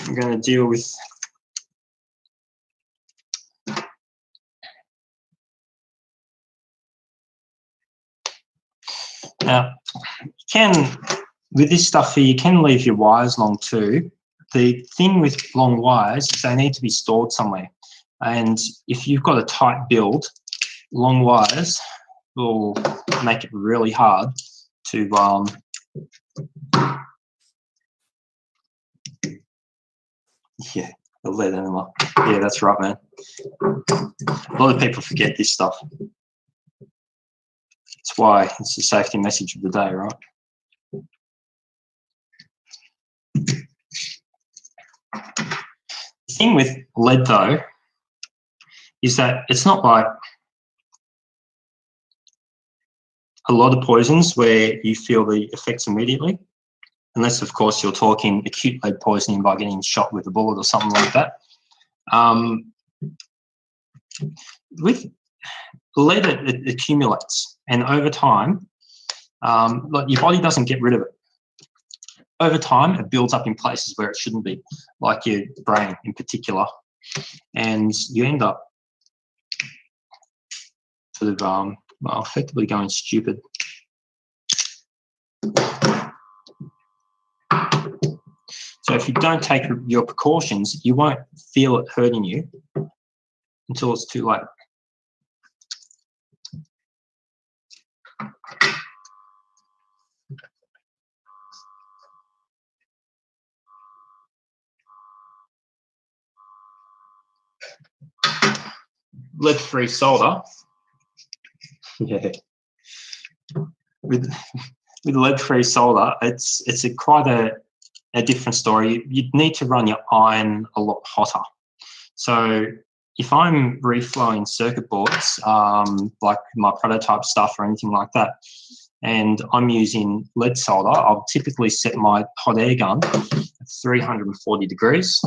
Speaker 1: I'm going to deal with Now, you can, with this stuff here, you can leave your wires long too. The thing with long wires is they need to be stored somewhere. And if you've got a tight build, long wires will make it really hard to yeah, the lead enema. Yeah, that's right, man. A lot of people forget this stuff. That's why it's the safety message of the day, right? The thing with lead, though, is that it's not like a lot of poisons where you feel the effects immediately, unless, of course, you're talking acute lead poisoning by getting shot with a bullet or something like that. With lead, it accumulates, and over time, like your body doesn't get rid of it. Over time, it builds up in places where it shouldn't be, like your brain in particular, and you end up sort of, well, effectively going stupid. So if you don't take your precautions, you won't feel it hurting you until it's too late. Lead-free solder. Yeah. With lead-free solder, it's quite a different story. You'd need to run your iron a lot hotter. So if I'm reflowing circuit boards, like my prototype stuff or anything like that, and I'm using lead solder, I'll typically set my hot air gun at 340 degrees.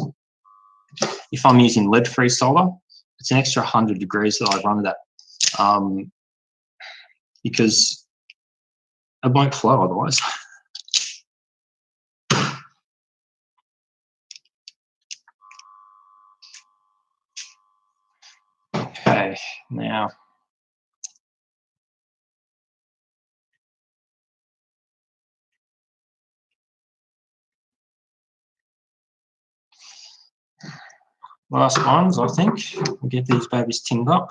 Speaker 1: If I'm using lead-free solder, it's an extra 100 degrees that I run it at, because it won't flow otherwise. Okay, now last ones, I think. We'll get these babies tinned up.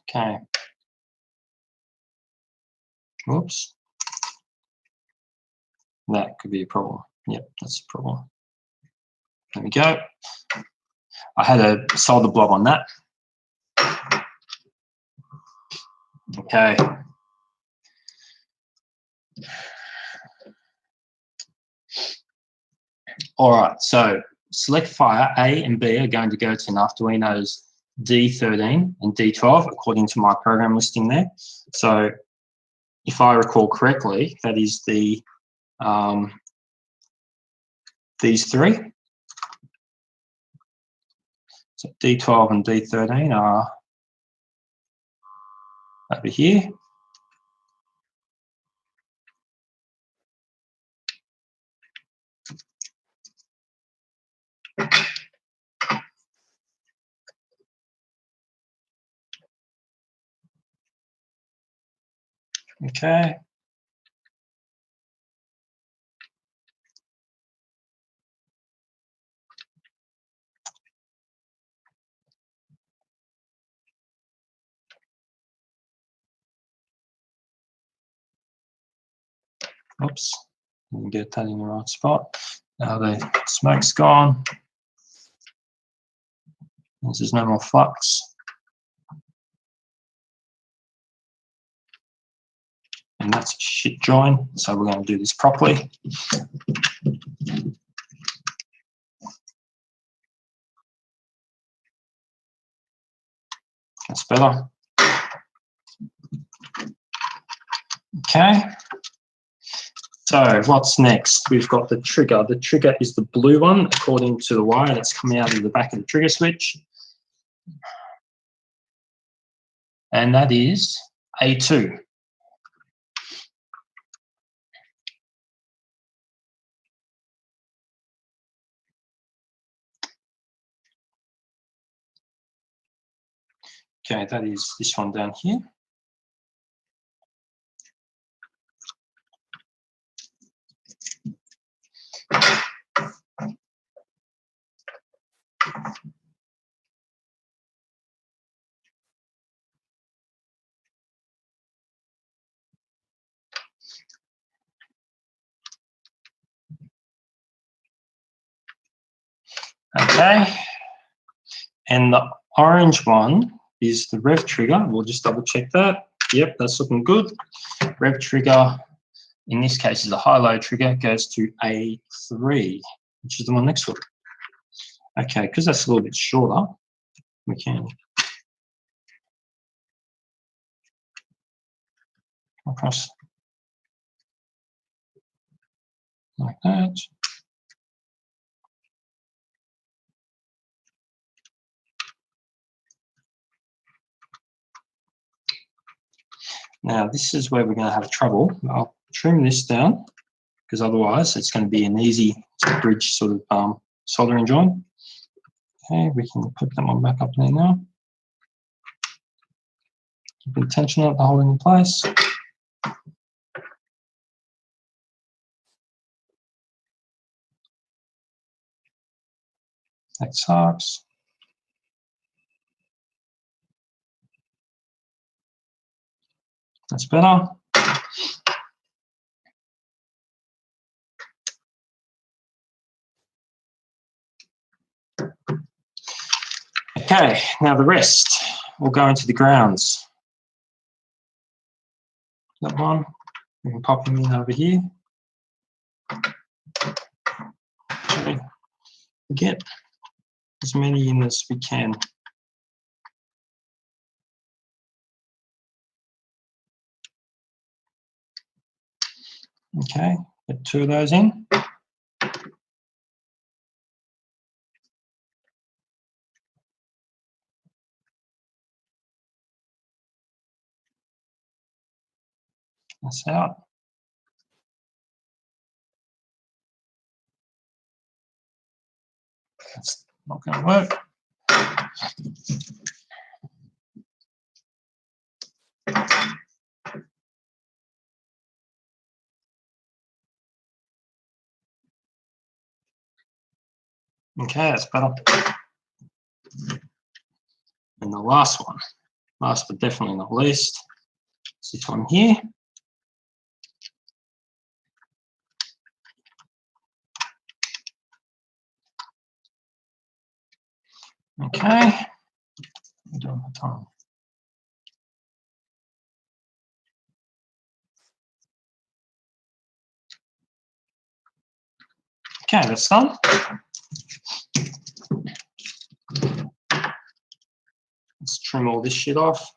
Speaker 1: Okay. Whoops. That could be a problem. Yep, that's a problem. There we go. I had a solder blob on that. Okay. All right, so select fire A and B are going to go to an Arduino's D13 and D12 according to my program listing there. So if I recall correctly, that is the these three. So D12 and D13 are over here. Okay. Oops, didn't get that in the right spot. Now the smoke's gone. There's no more flux. And that's a shit join, so we're going to do this properly. That's better. Okay. So what's next? We've got the trigger. The trigger is the blue one, according to the wire that's coming out of the back of the trigger switch. And that is A2. Okay, that is this one down here. Okay, and the orange one is the rev trigger. We'll just double check that. Yep, that's looking good. Rev trigger, in this case, is a high-low trigger, goes to A3, which is the one next to it. Okay, because that's a little bit shorter, we can across like that. Now, this is where we're going to have trouble. I'll trim this down because otherwise it's going to be an easy bridge sort of soldering joint. Okay, we can put that one back up there now. Keep the tension out, the hole in place. That sucks. That's better. Okay, now the rest will go into the grounds. That one, we can pop them in over here. Okay, get as many in as we can. Okay, get 2 of those in. That's out. That's not going to work. Okay, that's better. And the last one, last but definitely not least, is this one here. Okay, we're doing the time. Okay, that's done. Let's trim all this shit off.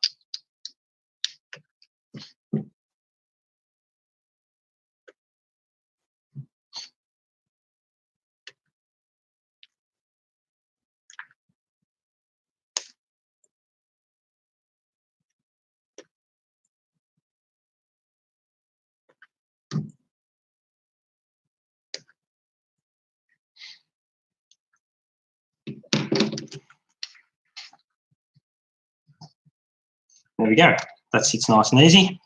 Speaker 1: There we go. That sits nice and easy.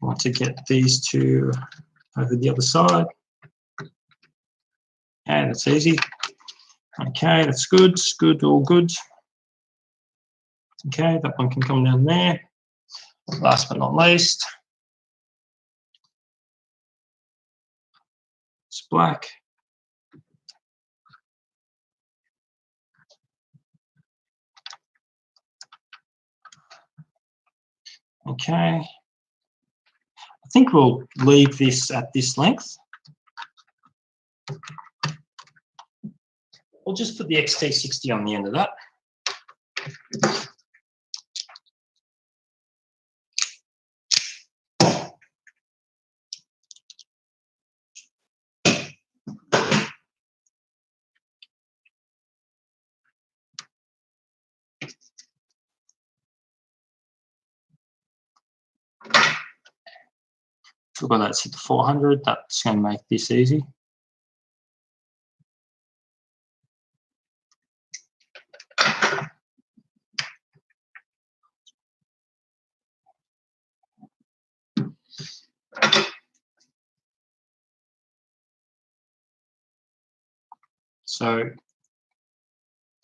Speaker 1: Want to get these two over the other side. Okay, that's easy. Okay, that's good. It's good, all good. Okay, that one can come down there. Last but not least, it's black. Okay. I think we'll leave this at this length. We'll just put the XT60 on the end of that. Well, that's hit the 400. That's going to make this easy. So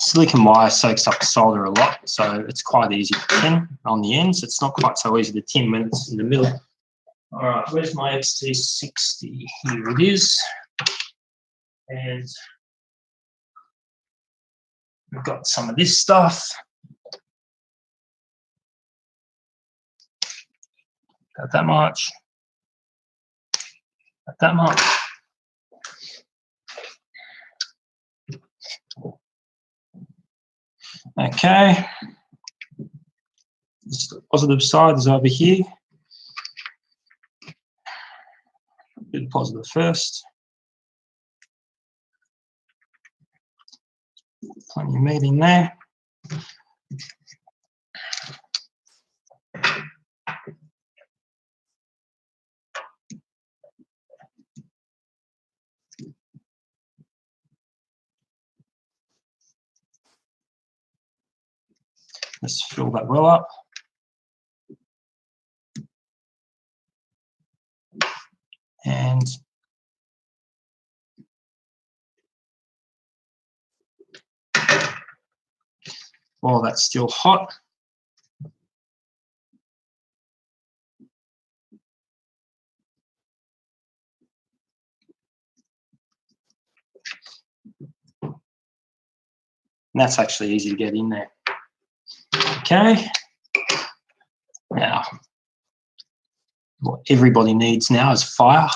Speaker 1: silicon wire soaks up solder a lot, so it's quite easy to tin on the ends. It's not quite so easy to tin when it's in the middle. All right, where's my XT60? Here it is. And we've got some of this stuff. Got that much. Got that much. Okay. The positive side is over here. Do the positive first. Plenty of meat in there. Let's fill that well up. And while that's still hot, and that's actually easy to get in there. Okay. Now, what everybody needs now is fire.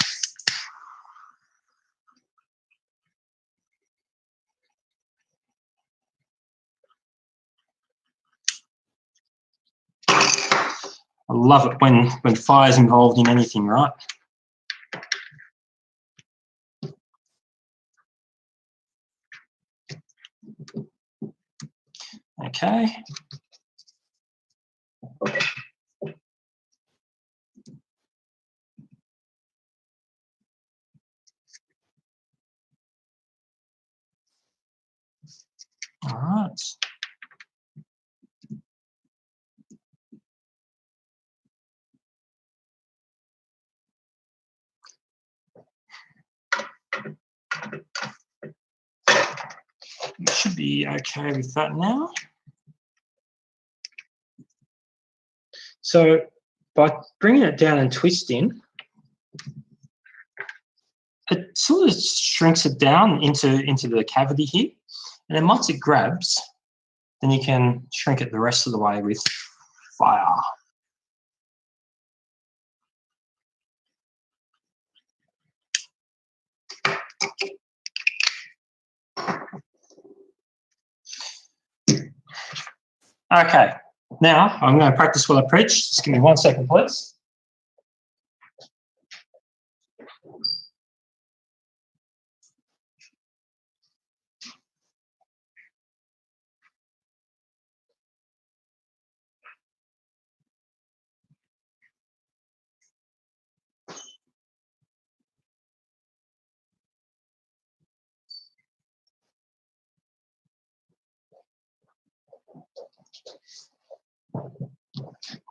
Speaker 1: I love it when fire's involved in anything, right? Okay. All right. You should be okay with that now. So by bringing it down and twisting, it sort of shrinks it down into the cavity here. And then once it grabs, then you can shrink it the rest of the way with fire. Okay, now I'm going to practice what I preach. Just give me 1 second, please.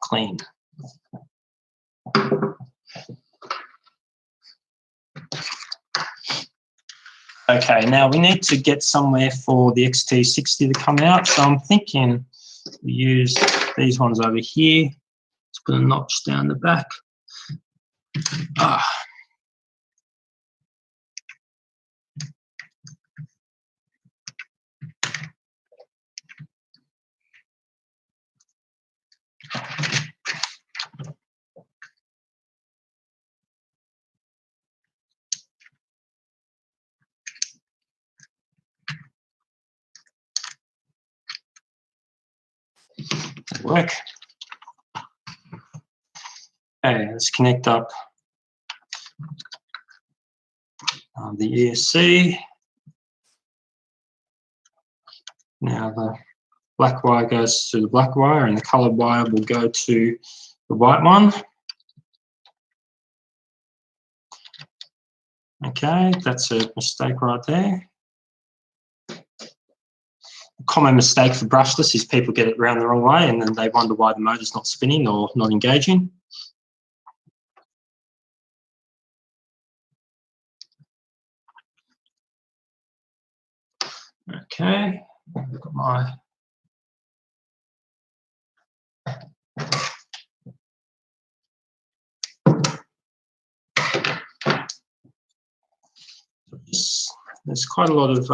Speaker 1: Clean. Okay, now we need to get somewhere for the XT60 to come out. So I'm thinking we use these ones over here. Let's put a notch down the back. That'll work. Okay, let's connect up the ESC. Now the black wire goes to the black wire and the coloured wire will go to the white one. Okay, that's a mistake right there. A common mistake for brushless is people get it around the wrong way and then they wonder why the motor's not spinning or not engaging. Okay, I've got my there's quite a lot of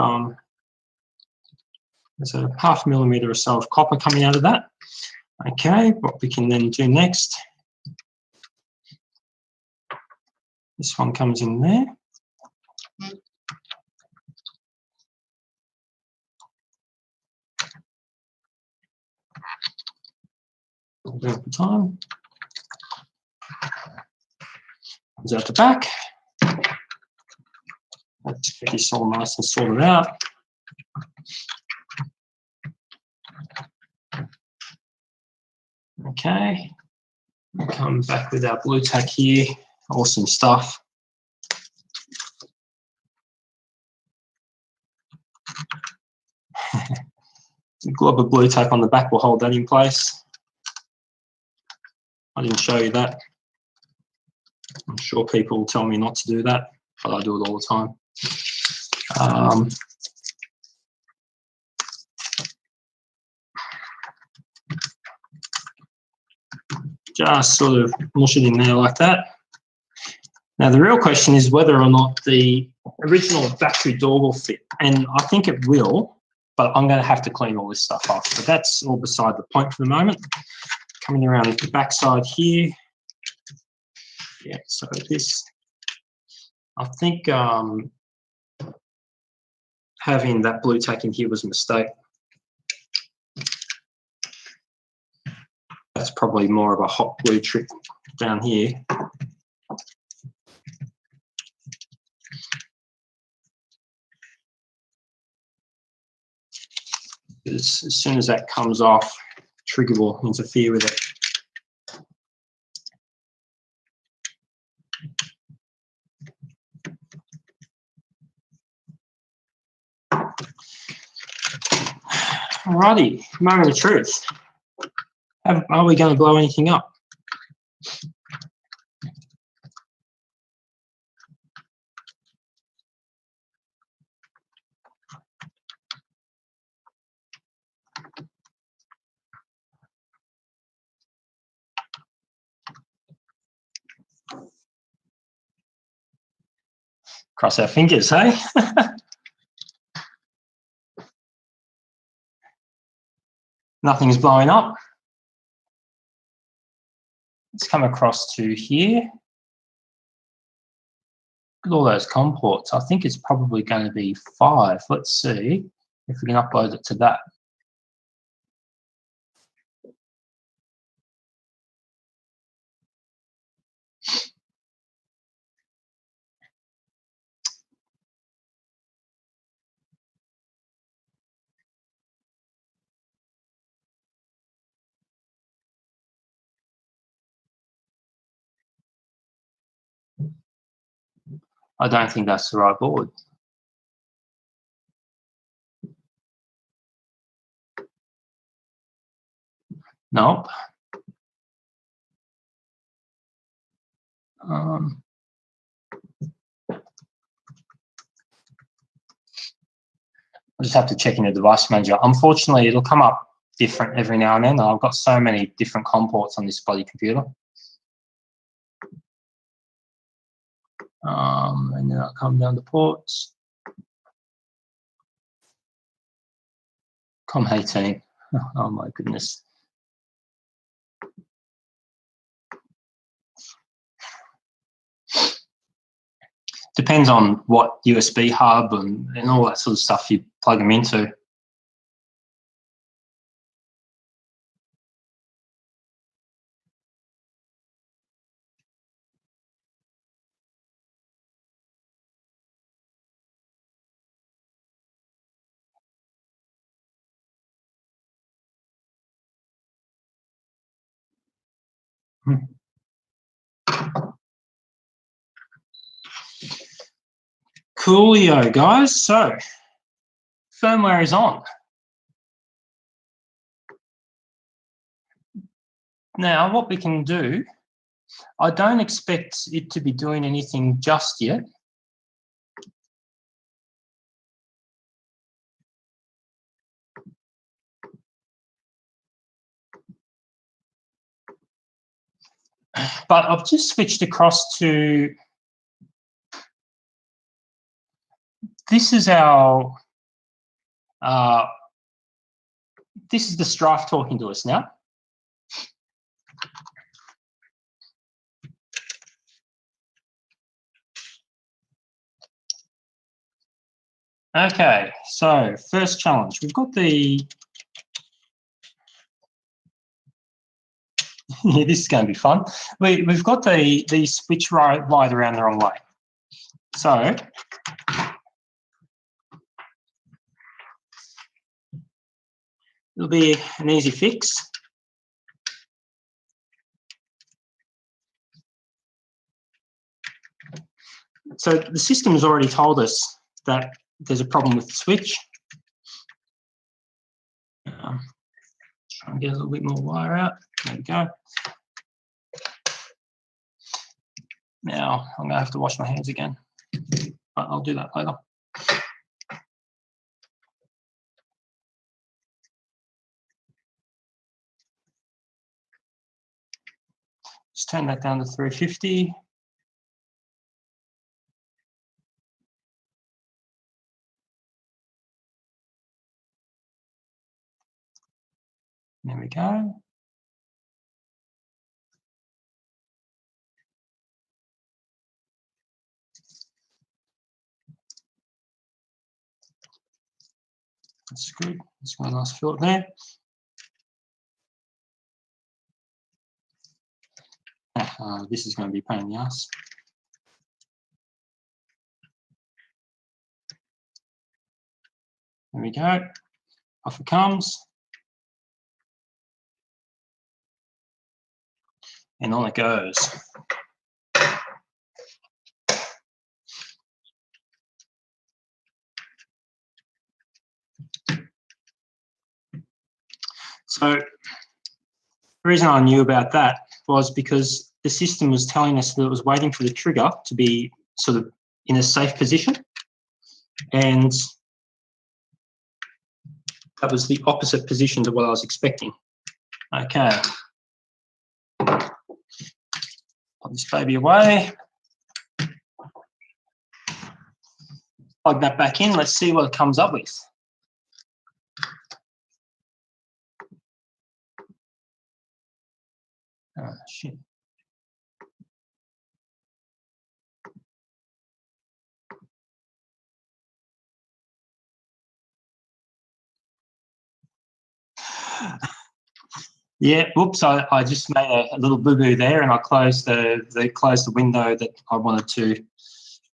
Speaker 1: there's a 0.5 millimetre or so of copper coming out of that. Okay, what we can then do next, this one comes in there. A bit of time. Comes out the back. Let's get this all nice and sorted out. Okay, we'll come back with our blue tack here. Awesome stuff. A glob of blue tack on the back will hold that in place. I didn't show you that. I'm sure people will tell me not to do that, but I do it all the time. Just sort of mush it in there like that. Now the real question is whether or not the original battery door will fit, and I think it will, but I'm going to have to clean all this stuff off. But that's all beside the point for the moment. Coming around the back side here. Yeah, so this, I think having that blue tack in here was a mistake. That's probably more of a hot glue trick down here. As soon as that comes off, trigger will interfere with it. Alrighty, moment of truth. Are we going to blow anything up? Cross our fingers, hey? Nothing's blowing up. Let's come across to here. Look at all those COM ports. I think it's probably going to be 5. Let's see if we can upload it to that. I don't think that's the right board. Nope. I'll just have to check in the device manager. Unfortunately, it'll come up different every now and then. I've got so many different COM ports on this bloody computer. And then I'll come down to ports. COM 18. Oh my goodness. Depends on what USB hub and all that sort of stuff you plug them into. Coolio, guys. So, firmware is on. Now, what we can do, I don't expect it to be doing anything just yet. But I've just switched across to, this is our, this is the Stryfe talking to us now. Okay, so first challenge. We've got the, yeah, this is going to be fun. We've got the switch light around the wrong way. So, it'll be an easy fix. So the system has already told us that there's a problem with the switch. Try and get a little bit more wire out. There we go. Now I'm going to have to wash my hands again, but I'll do that later. Just turn that down to 350. There we go. That's good. That's got a nice filter there. This is going to be a pain in the ass. There we go. Off it comes. And on it goes. So the reason I knew about that was because the system was telling us that it was waiting for the trigger to be sort of in a safe position. And that was the opposite position to what I was expecting. Okay. Put this baby away. Plug that back in. Let's see what it comes up with. Oh, shit. Yeah, whoops, I just made a little boo-boo there, and I closed the window that I wanted to,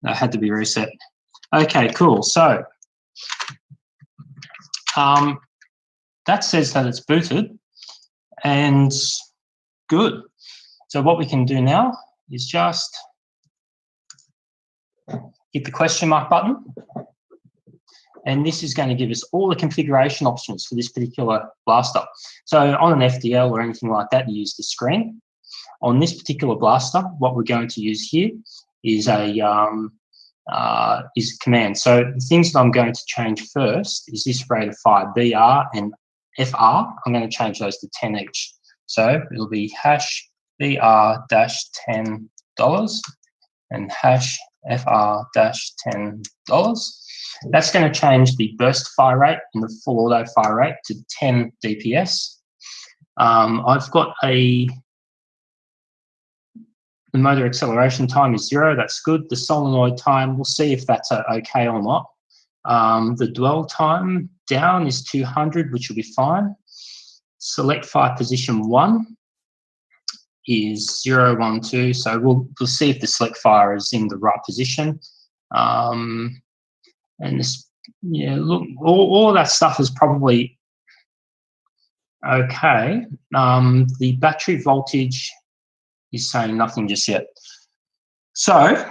Speaker 1: had to be reset. Okay, cool. So that says that it's booted, and good. So what we can do now is just hit the question mark button, and this is going to give us all the configuration options for this particular blaster. So on an FDL or anything like that, you use the screen. On this particular blaster, what we're going to use here is a command. So the things that I'm going to change first is this rate of fire, BR and FR. I'm going to change those to 10 each. So it'll be hash BR-$10 and hash FR-$10. That's going to change the burst fire rate and the full auto fire rate to 10 DPS. I've got the motor acceleration time is 0. That's good. The solenoid time, we'll see if that's okay or not. The dwell time down is 200, which will be fine. Select fire position 1 is 0, 1, 2. So we'll see if the select fire is in the right position. And this, yeah, look, all of that stuff is probably okay. The battery voltage is saying nothing just yet. So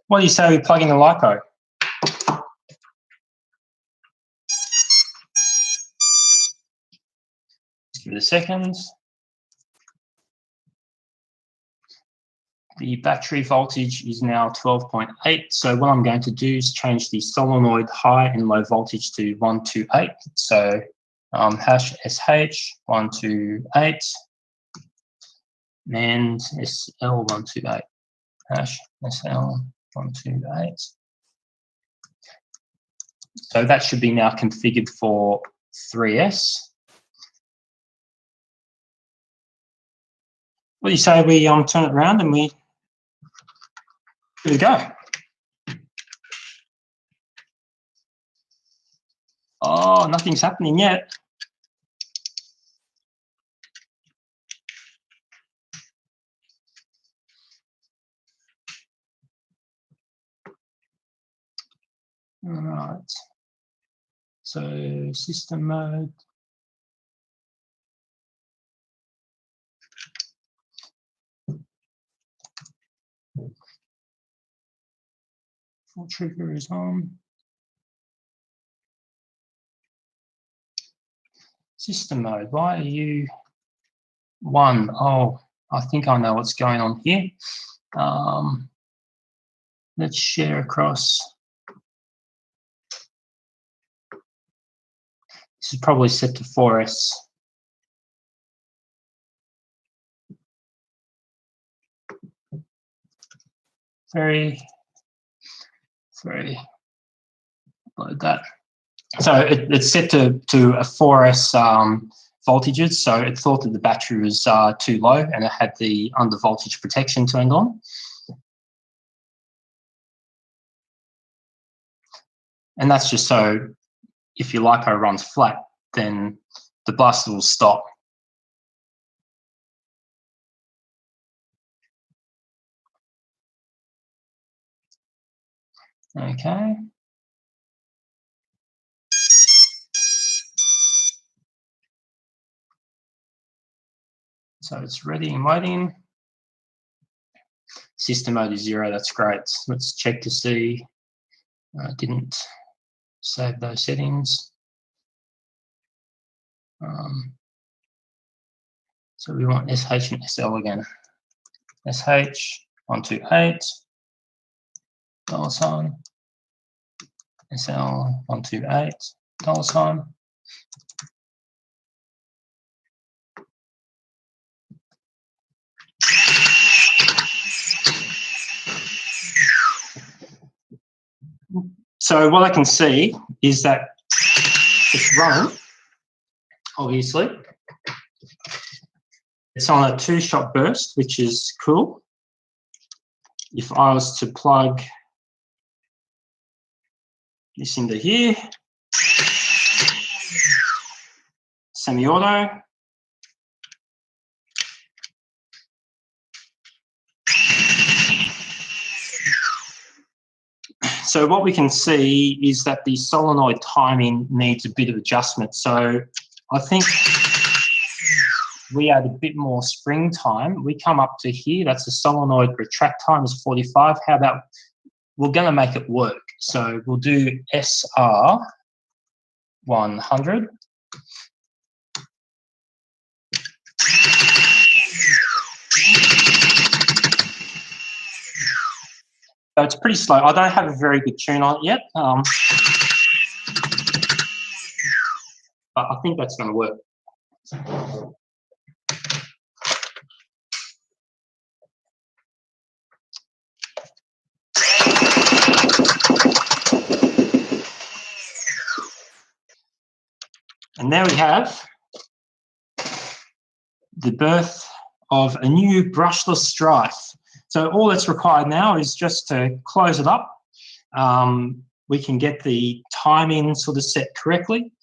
Speaker 1: what do you say we plug in the LiPo? Give it a second. The battery voltage is now 12.8. So what I'm going to do is change the solenoid high and low voltage to 128. So hash SH 128 and SL 128. Hash SL 128. So that should be now configured for 3S. What do you say we turn it around and we give it a go? Oh, nothing's happening yet. All right. So system mode. Full trigger is on. System mode, why are you 1? Oh, I think I know what's going on here. Let's share across. This is probably set to 4S. Very, load that. So it's set to a 4S voltages. So it thought that the battery was too low and it had the under voltage protection turned on. And that's just so if your LiPo runs flat, then the bus will stop. Okay. So it's ready and waiting. System mode is 0, that's great. Let's check to see. I didn't save those settings. So we want SH and SL again. SH 128, $sign. SL 128, $sign. So what I can see is that it's running, obviously. It's on a 2-shot burst, which is cool. If I was to plug this into here, semi-auto. So what we can see is that the solenoid timing needs a bit of adjustment. So I think we add a bit more spring time. We come up to here, that's the solenoid retract time is 45. How about, we're gonna make it work. So we'll do SR 100. So it's pretty slow. I don't have a very good tune on it yet. But I think that's gonna work. And there we have the birth of a new brushless Stryfe. So all that's required now is just to close it up. We can get the timing sort of set correctly.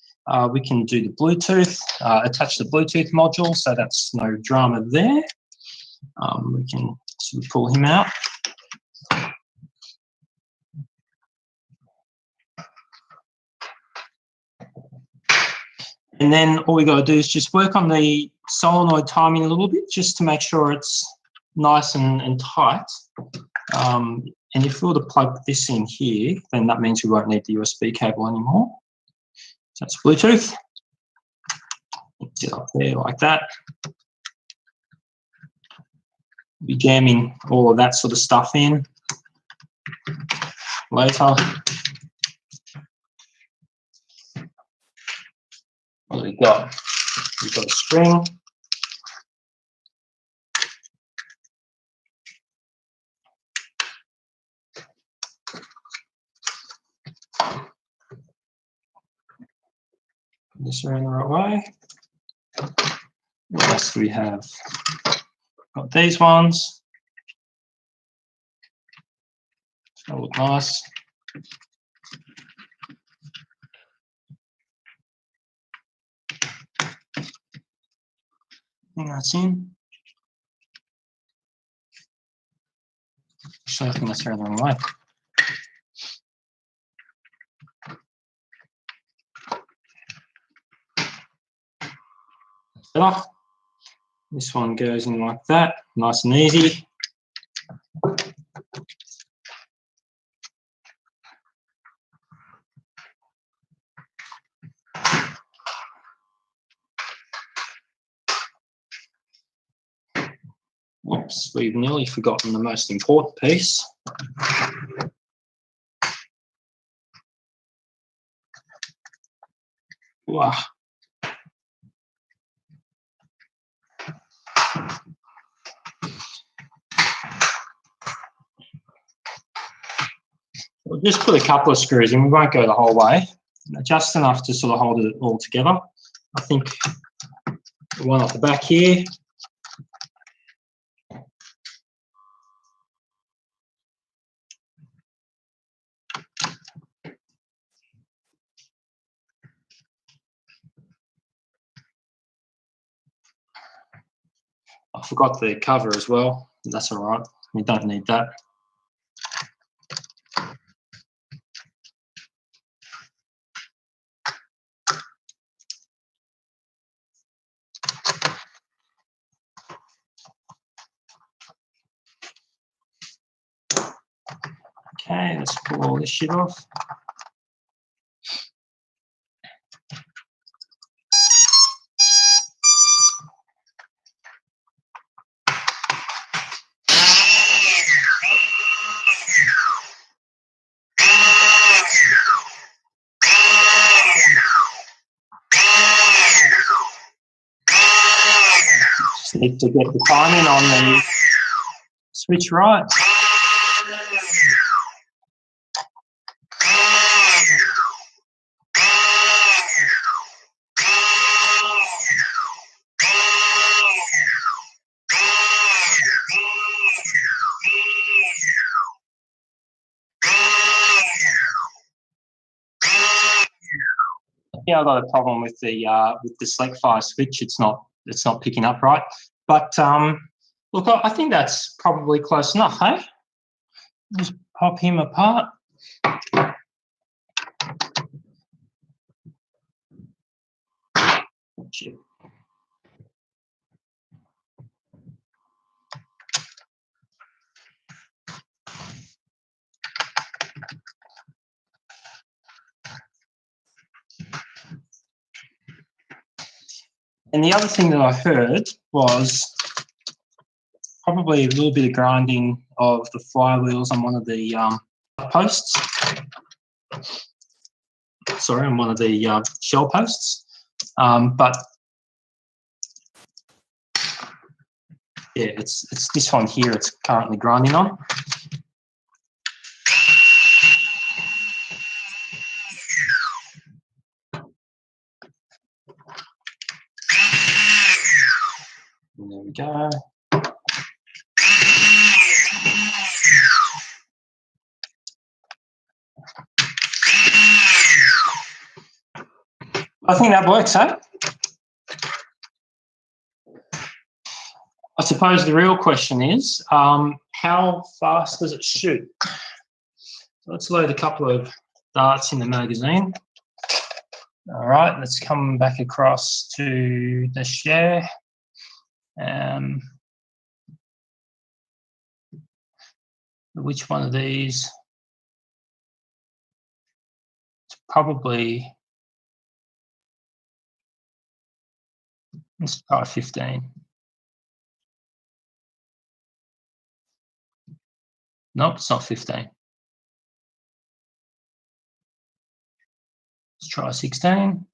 Speaker 1: We can do the Bluetooth, attach the Bluetooth module, so that's no drama there. We can sort of pull him out. And then all we got to do is just work on the solenoid timing a little bit, just to make sure it's nice and tight. And if we were to plug this in here, then that means we won't need the USB cable anymore. So that's Bluetooth. Sit up there like that. Be jamming all of that sort of stuff in later. What do we got? We've got a string. Put this around the right way. What else do we have? Got these ones. They look nice. I think that's in. Actually, I think that's around the wrong way. Better. This one goes in like that, nice and easy. Whoops, we've nearly forgotten the most important piece. Wow. We'll just put a couple of screws in, we won't go the whole way, just enough to sort of hold it all together. I think the one off the back here. I forgot the cover as well. That's all right, we don't need that. Okay, let's pull all this shit off. Just need to get the timing on the switch right. Yeah, I've got a problem with the select fire switch. It's not picking up right. But look, I think that's probably close enough, hey? Just pop him apart. Shit. And the other thing that I heard was probably a little bit of grinding of the flywheels on one of the posts. Sorry, on one of the shell posts. But yeah, it's this one here it's currently grinding on. And there we go. I think that works, eh? I suppose the real question is, how fast does it shoot? So let's load a couple of darts in the magazine. All right, let's come back across to the share. Which one of these? It's probably Let's try 15. Nope, it's not 15. Let's try 16.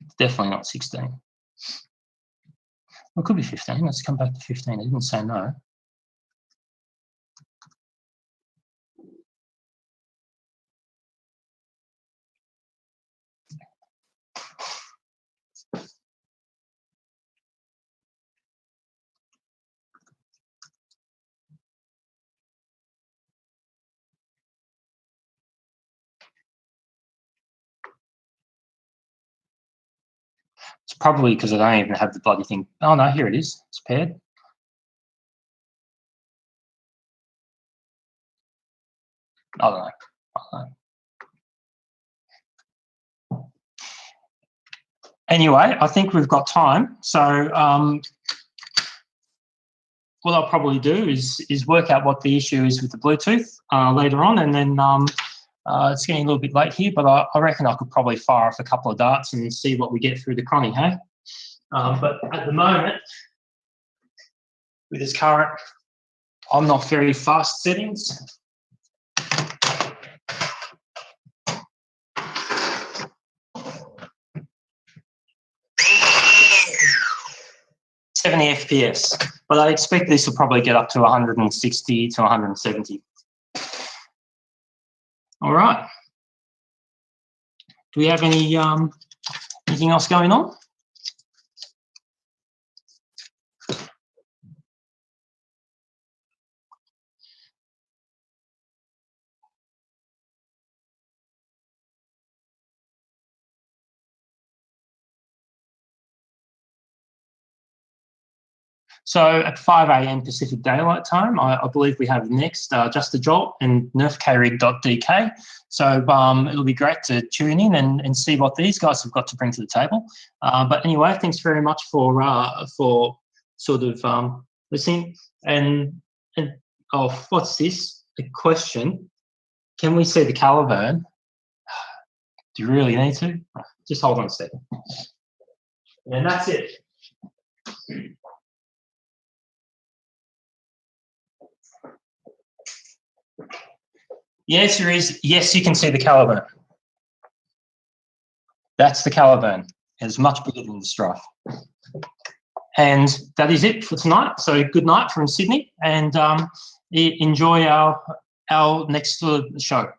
Speaker 1: It's definitely not 16. Well, it could be 15. Let's come back to 15. It didn't say no. It's probably because I don't even have the bloody thing. Oh no, here it is. It's paired. I don't know. Anyway, I think we've got time. So what I'll probably do is work out what the issue is with the Bluetooth later on, and then it's getting a little bit late here, but I reckon I could probably fire off a couple of darts and see what we get through the chrony, hey? But at the moment, with this current, I'm not very fast settings. FPS, but I expect this will probably get up to 160 to 170. All right. Do we have any anything else going on? So at 5 a.m. Pacific Daylight Time, I believe we have next Just a Jolt and nerfkrig.dk. So it'll be great to tune in and see what these guys have got to bring to the table. But anyway, thanks very much for sort of listening. And oh, what's this? A question. Can we see the Caliburn? Do you really need to? Just hold on a second. And that's it. The answer is yes, you can see the Caliburn. That's the Caliburn. It's much bigger than the Stryfe. And that is it for tonight. So good night from Sydney, and enjoy our next show.